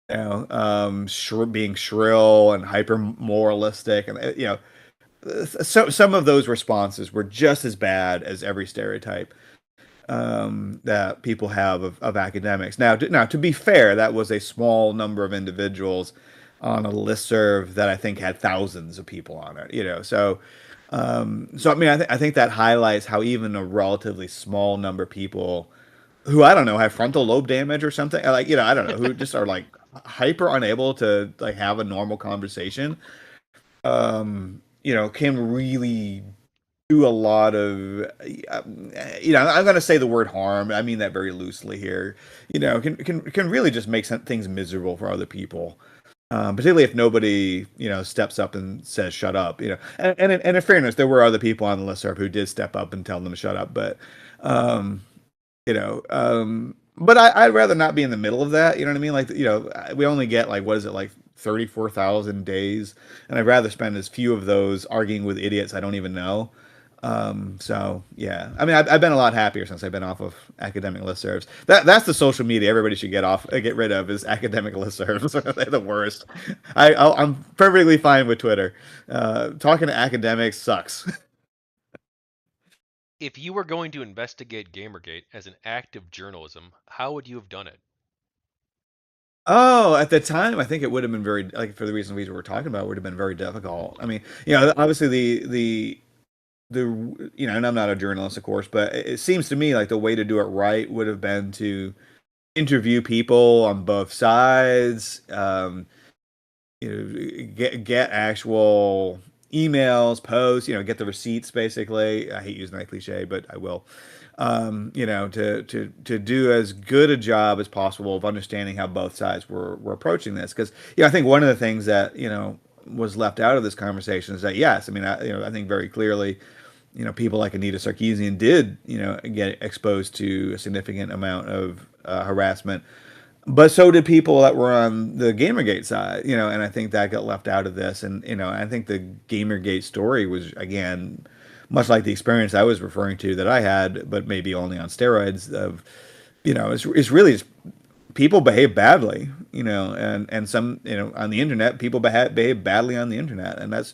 being shrill and hyper moralistic, and so some of those responses were just as bad as every stereotype that people have of academics. Now, to be fair, that was a small number of individuals on a listserv that I think had thousands of people on it. So I mean, I think that highlights how even a relatively small number of people who I don't know have frontal lobe damage or something, like I don't know, who just are like hyper unable to like have a normal conversation, can really do a lot of, I'm going to say the word harm. I mean that very loosely here. Can really just make things miserable for other people. Particularly if nobody, steps up and says shut up. And in fairness, there were other people on the listserv who did step up and tell them to shut up, um, but I'd rather not be in the middle of that. You know what I mean? Like, we only get like, what is it, like 34,000 days, and I'd rather spend as few of those arguing with idiots I don't even know, So yeah, I mean, I've been a lot happier since I've been off of academic listservs. That's the social media everybody should get rid of is academic listservs. They're the worst. I'm perfectly fine with Twitter. Talking to academics sucks. If you were going to investigate Gamergate as an act of journalism, how would you have done it? Oh, at the time, I think it would have been very like for the reason we were talking about, it would have been very difficult. I mean, obviously and I'm not a journalist, of course, but it seems to me like the way to do it right would have been to interview people on both sides. Get actual emails, posts, get the receipts basically. I hate using that cliche, but I will. To do as good a job as possible of understanding how both sides were approaching this. Because, I think one of the things that, was left out of this conversation is that, yes, I mean, I think very clearly, people like Anita Sarkeesian did, get exposed to a significant amount of harassment, but so did people that were on the Gamergate side, and I think that got left out of this. And, I think the Gamergate story was, again, much like the experience I was referring to that I had, but maybe only on steroids of, it's really just people behave badly, and some, on the internet, people behave badly on the internet. And that's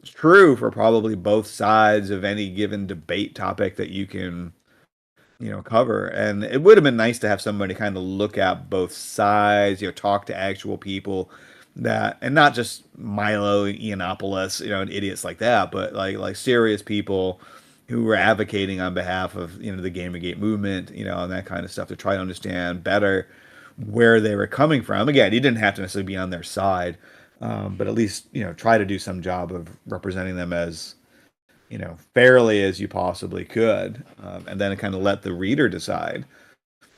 true for probably both sides of any given debate topic that you can cover. And it would have been nice to have somebody kind of look at both sides, talk to actual people that, and not just Milo Yiannopoulos, and idiots like that, but like serious people who were advocating on behalf of, the Gamergate movement, and that kind of stuff to try to understand better where they were coming from. Again, you didn't have to necessarily be on their side, but at least, try to do some job of representing them as fairly as you possibly could, and then kind of let the reader decide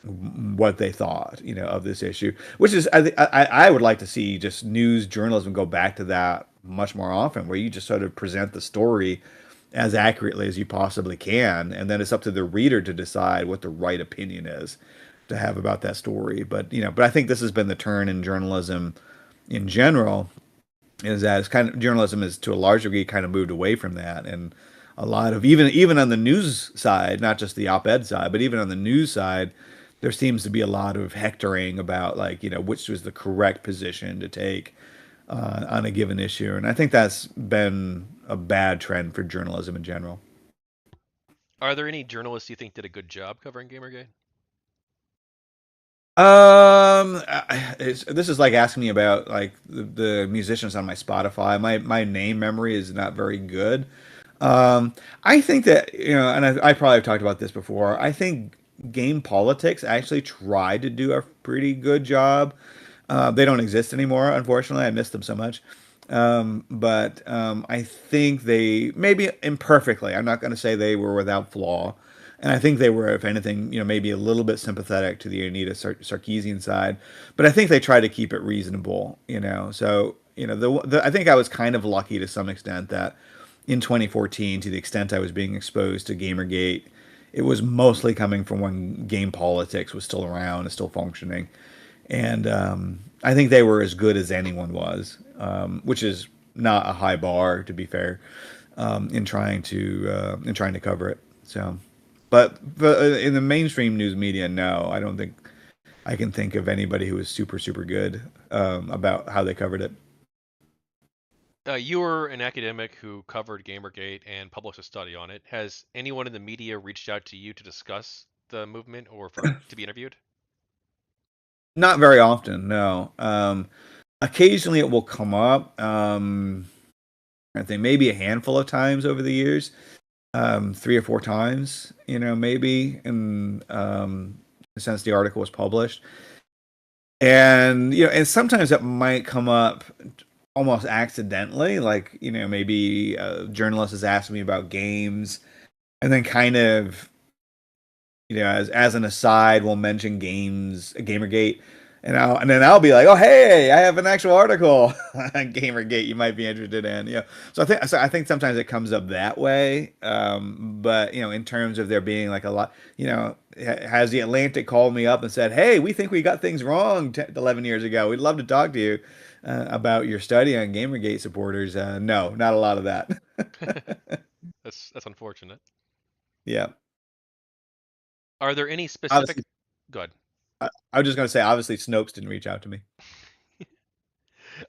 what they thought, of this issue. Which is, I would like to see just news journalism go back to that much more often, where you just sort of present the story as accurately as you possibly can, and then it's up to the reader to decide what the right opinion is to have about that story. But I think this has been the turn in journalism in general, is that it's kind of journalism is to a large degree kind of moved away from that. And a lot of even on the news side, not just the op-ed side, but even on the news side, there seems to be a lot of hectoring about, like, which was the correct position to take on a given issue. And I think that's been a bad trend for journalism in general. Are there any journalists you think did a good job covering Gamergate? This is like asking me about like the musicians on my Spotify. My name memory is not very good. I think that, and I probably have talked about this before. I think Game Politics actually tried to do a pretty good job. They don't exist anymore, unfortunately. I missed them so much. But I think they, maybe imperfectly, I'm not going to say they were without flaw. And I think they were, if anything, maybe a little bit sympathetic to the Anita Sarkeesian side. But I think they tried to keep it reasonable, So, I think I was kind of lucky to some extent that in 2014, to the extent I was being exposed to Gamergate, it was mostly coming from when Game Politics was still around and still functioning. And I think they were as good as anyone was, which is not a high bar, to be fair, in trying to cover it. So, but in the mainstream news media, no, I don't think I can think of anybody who was super super good about how they covered it. You were an academic who covered Gamergate and published a study on it. Has anyone in the media reached out to you to discuss the movement or to be interviewed? Not very often, no. Occasionally it will come up. I think maybe a handful of times over the years, 3 or 4 times, maybe, since the article was published. And and sometimes it might come up almost accidentally, like maybe a journalist has asked me about games, and then kind of as an aside, we'll mention Gamergate, and then I'll be like, oh hey, I have an actual article on Gamergate you might be interested in. So I think sometimes it comes up that way. But in terms of there being like a lot, has the Atlantic called me up and said, hey, we think we got things wrong 11 years ago. We'd love to talk to you about your study on Gamergate supporters. No, not a lot of that. That's unfortunate. Yeah. Are there any specific? Obviously, Good. I was just going to say, obviously, Snopes didn't reach out to me.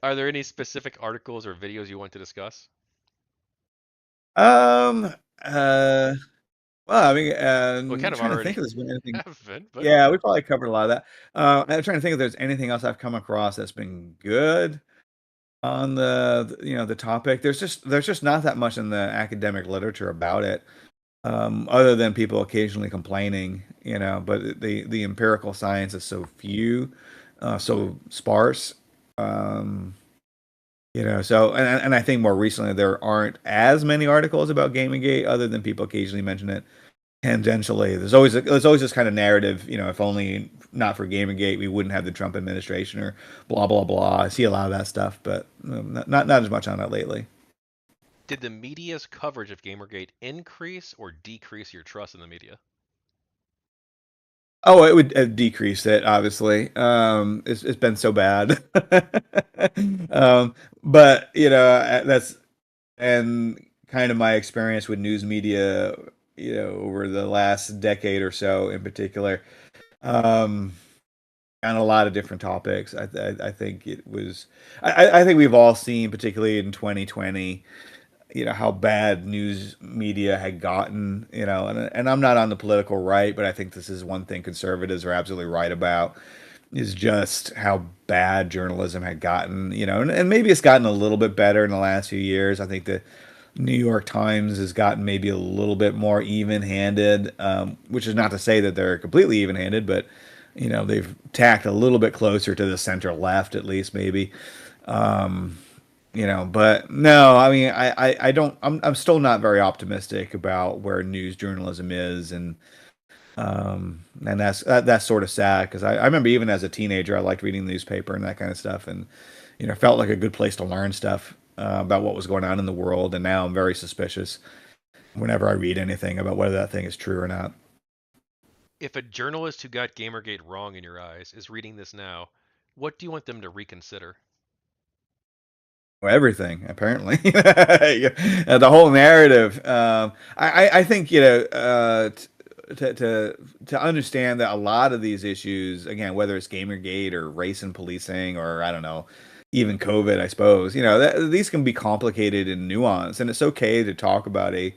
Are there any specific articles or videos you want to discuss? Um, uh, well, I mean, We I'm kind of trying to already think if there's been anything. have been, but Yeah, we probably covered a lot of that. I'm trying to think if there's anything else I've come across that's been good on the topic. There's just not that much in the academic literature about it, other than people occasionally complaining, but the empirical science is so few, so sparse. Um, so and I think more recently there aren't as many articles about GamerGate, other than people occasionally mention it tangentially. There's always this kind of narrative, if only not for GamerGate, we wouldn't have the Trump administration or blah blah blah. I see a lot of that stuff, but not as much on it lately. did the media's coverage of Gamergate increase or decrease your trust in the media? Oh, it would decrease it, obviously. It's been so bad. But that's and kind of my experience with news media, over the last decade or so in particular, um, on a lot of different topics. I think it was. I think we've all seen, particularly in 2020, how bad news media had gotten, and I'm not on the political right, but I think this is one thing conservatives are absolutely right about, is just how bad journalism had gotten, and maybe it's gotten a little bit better in the last few years. I think the New York Times has gotten maybe a little bit more even-handed, which is not to say that they're completely even-handed, but they've tacked a little bit closer to the center left, at least maybe. Um, but no, I mean, I don't, I'm still not very optimistic about where news journalism is, and that's sort of sad, because I remember even as a teenager, I liked reading the newspaper and that kind of stuff, and felt like a good place to learn stuff about what was going on in the world. And now I'm very suspicious whenever I read anything about whether that thing is true or not. If a journalist who got Gamergate wrong in your eyes is reading this now, what do you want them to reconsider? Everything, apparently. Yeah, the whole narrative. I think, to understand that a lot of these issues, again, whether it's Gamergate or race and policing, or I don't know, even COVID, I suppose, these can be complicated and nuanced, and it's okay to talk about a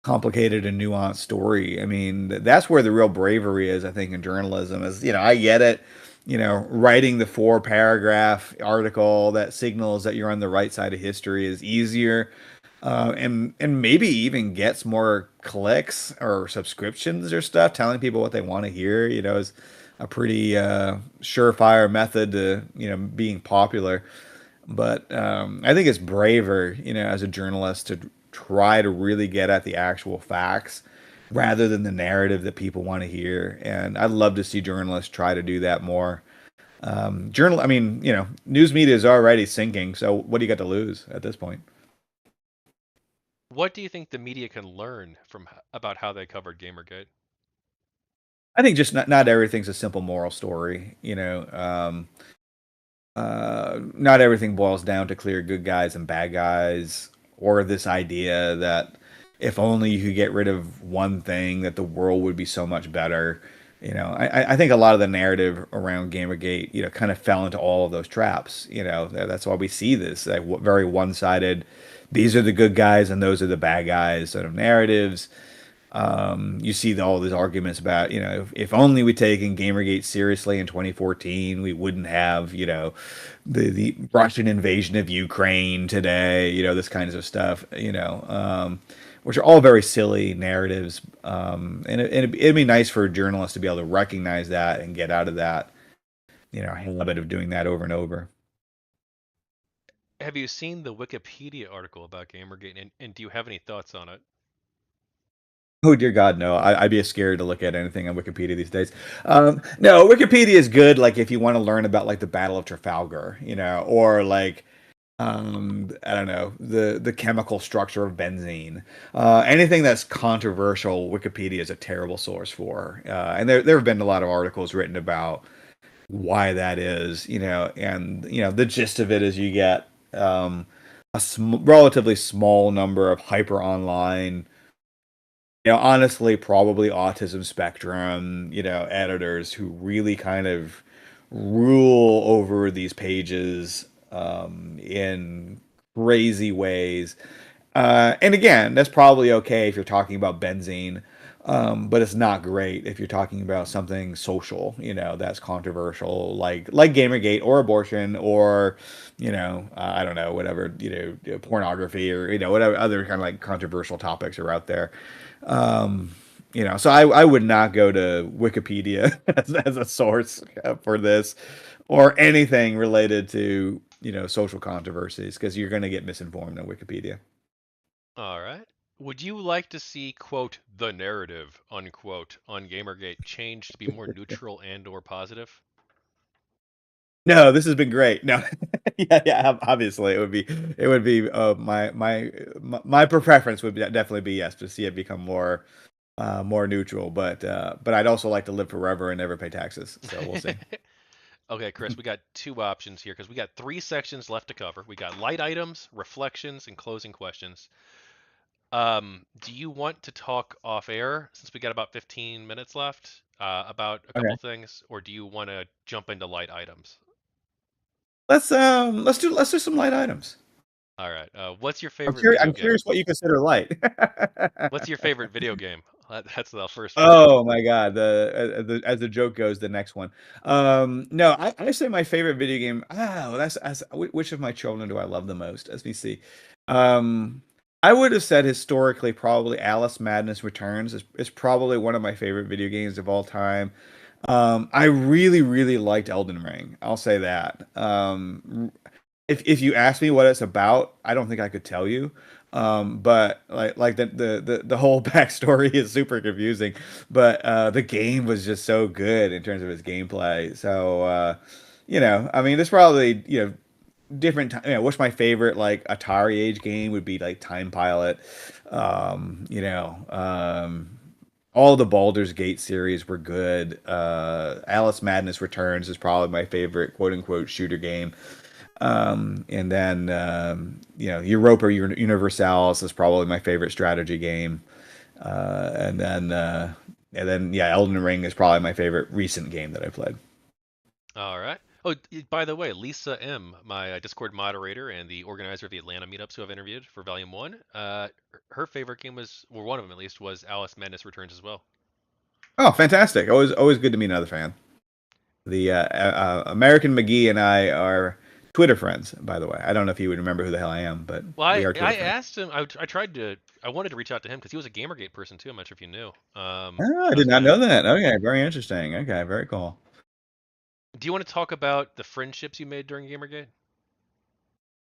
complicated and nuanced story. I mean, that's where the real bravery is, I think, in journalism. Is, I get it, writing the 4 paragraph article that signals that you're on the right side of history is easier, and maybe even gets more clicks or subscriptions or stuff. Telling people what they want to hear, is a pretty surefire method to being popular. But I think it's braver, as a journalist, to try to really get at the actual facts rather than the narrative that people want to hear. And I'd love to see journalists try to do that more. I mean, news media is already sinking, so what do you got to lose at this point? What do you think the media can learn from about how they covered Gamergate? I think just not everything's a simple moral story. Not everything boils down to clear good guys and bad guys, or this idea that if only you could get rid of one thing, that the world would be so much better. I think a lot of the narrative around Gamergate, kind of fell into all of those traps. That's why we see this like very one-sided. These are the good guys and those are the bad guys sort of narratives. You see all these arguments about, if only we'd taken Gamergate seriously in 2014, we wouldn't have, the Russian invasion of Ukraine today, this kinds of stuff, which are all very silly narratives. It'd be nice for journalists to be able to recognize that and get out of that, habit of doing that over and over. Have you seen the Wikipedia article about Gamergate, and do you have any thoughts on it? Oh dear God, no! I'd be scared to look at anything on Wikipedia these days. No, Wikipedia is good. Like if you want to learn about like the Battle of Trafalgar, or like I don't know, the chemical structure of benzene. Anything that's controversial, Wikipedia is a terrible source for. And there have been a lot of articles written about why that is. And the gist of it is you get a relatively small number of hyper online honestly, probably autism spectrum, editors who really kind of rule over these pages in crazy ways. And again, that's probably okay if you're talking about benzene, but it's not great if you're talking about something social, that's controversial, like Gamergate or abortion or, I don't know, whatever, pornography or whatever other kind of like controversial topics are out there. Um, so I would not go to Wikipedia as a source for this or anything related to social controversies because you're going to get misinformed on Wikipedia. All right. Would you like to see, quote, the narrative, unquote, on Gamergate changed to be more neutral and or positive? No, this has been great. No, yeah, yeah. Obviously, it would be my preference would definitely be yes to see it become more neutral. But I'd also like to live forever and never pay taxes. So we'll see. Okay, Chris, we got two options here because we got three sections left to cover. We got light items, reflections, and closing questions. Do you want to talk off air since we got about 15 minutes left about a couple Okay, things, or do you want to jump into light items? let's do some light items. All right. What's your I'm favorite curious. video I'm game? curious what you consider light. What's your favorite video game? That's the first one. Oh my God. As the joke goes, the next one. No, I say my favorite video game. Which of my children do I love the most? As we see. Um, I would have said historically, probably Alice Madness Returns is probably one of my favorite video games of all time. I really, really liked Elden Ring. I'll say that. If you ask me what it's about, I don't think I could tell you. But like the whole backstory is super confusing. But the game was just so good in terms of its gameplay. So I mean, there's probably different. What's my favorite like Atari age game would be like Time Pilot. Um, you know, um, all the Baldur's Gate series were good. Alice Madness Returns is probably my favorite quote unquote shooter game. And then Europa Universalis is probably my favorite strategy game. And then yeah, Elden Ring is probably my favorite recent game that I played. All right. Oh, by the way, Lisa M, my Discord moderator and the organizer of the Atlanta meetups who I've interviewed for Volume 1, her favorite game was, or one of them at least, was Alice Madness Returns as well. Oh, fantastic! Always good to meet another fan. The American McGee and I are Twitter friends, by the way. I don't know if you would remember who the hell I am, but Well, we I, are Twitter I friends. asked him, I wanted to reach out to him because he was a Gamergate person too. I'm not sure if you knew. Oh, I I was did not gonna, know that. Okay, very interesting. Okay, very cool. do you want to talk about the friendships you made during Gamergate?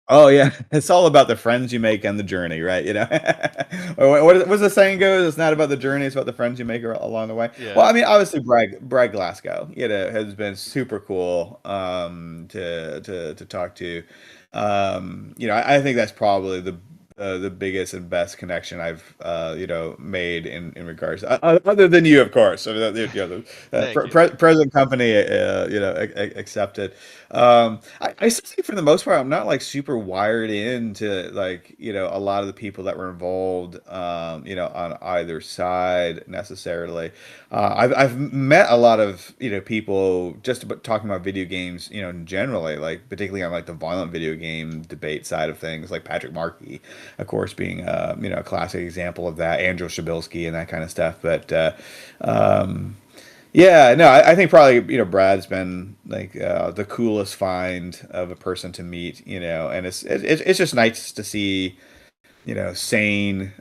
Oh yeah, it's all about the friends you make on the journey, right? Or what's the saying goes? It's not about the journey; it's about the friends you make along the way. Yeah. Well, I mean, obviously, Bragg Glasgow, has been super cool to talk to. I think that's probably the biggest and best connection I've made in regards other than you, of course. I mean, the Thank you. present company, accepted. I still think for the most part, I'm not like super wired into like, a lot of the people that were involved, on either side necessarily. I've met a lot of, people just about talking about video games, generally, like particularly on like the violent video game debate side of things, like Patrick Markey, of course, being, a classic example of that, Andrew Shabilsky and that kind of stuff. But, um, yeah, no, I think probably Brad's been like the coolest find of a person to meet, and it's just nice to see sane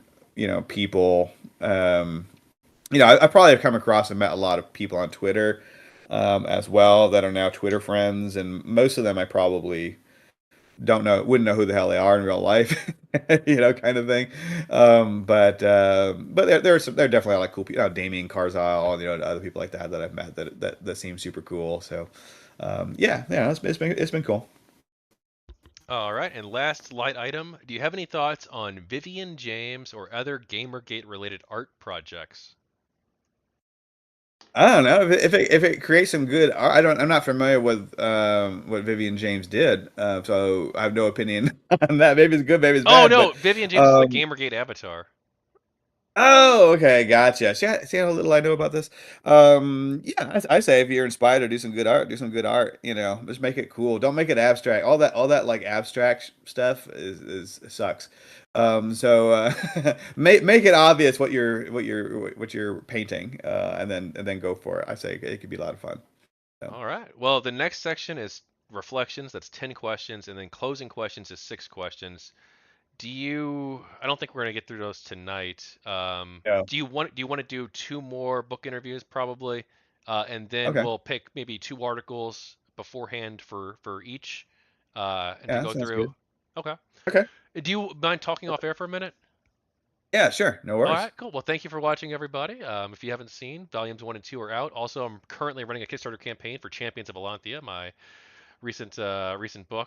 people. I probably have come across and met a lot of people on Twitter as well that are now Twitter friends, and most of them I probably wouldn't know who the hell they are in real life, kind of thing. But there are definitely a lot of cool people. Damien Carzile, other people like that I've met that seem super cool. So, yeah, it's been cool. All right, and last light item. Do you have any thoughts on Vivian James or other Gamergate related art projects? I don't know if it creates some good. I'm not familiar with what Vivian James did, so I have no opinion on that. Maybe it's good, maybe it's Oh bad. no, But Vivian James is the um, Gamergate avatar. Oh, okay, gotcha. See how little I know about this? Yeah, I say if you're inspired to do some good art, do some good art. You know, just make it cool. Don't make it abstract. All that like abstract stuff is sucks. So make it obvious what you're painting, and then go for it. I say it could be a lot of fun. So, All right. Well, the next section is reflections. That's 10 questions, and then closing questions is 6 questions. I don't think we're gonna get through those tonight. yeah. Do you want to do 2 more book interviews probably, and then Okay. we'll pick maybe 2 articles beforehand for each, and to Yeah, that go sounds through. good. Okay. Okay. Do you mind talking off air for a minute? Yeah, sure. No All worries. right, cool. Well, thank you for watching, everybody. If you haven't seen, volumes 1 and 2 are out. Also, I'm currently running a Kickstarter campaign for Champions of Elanthia, my recent book.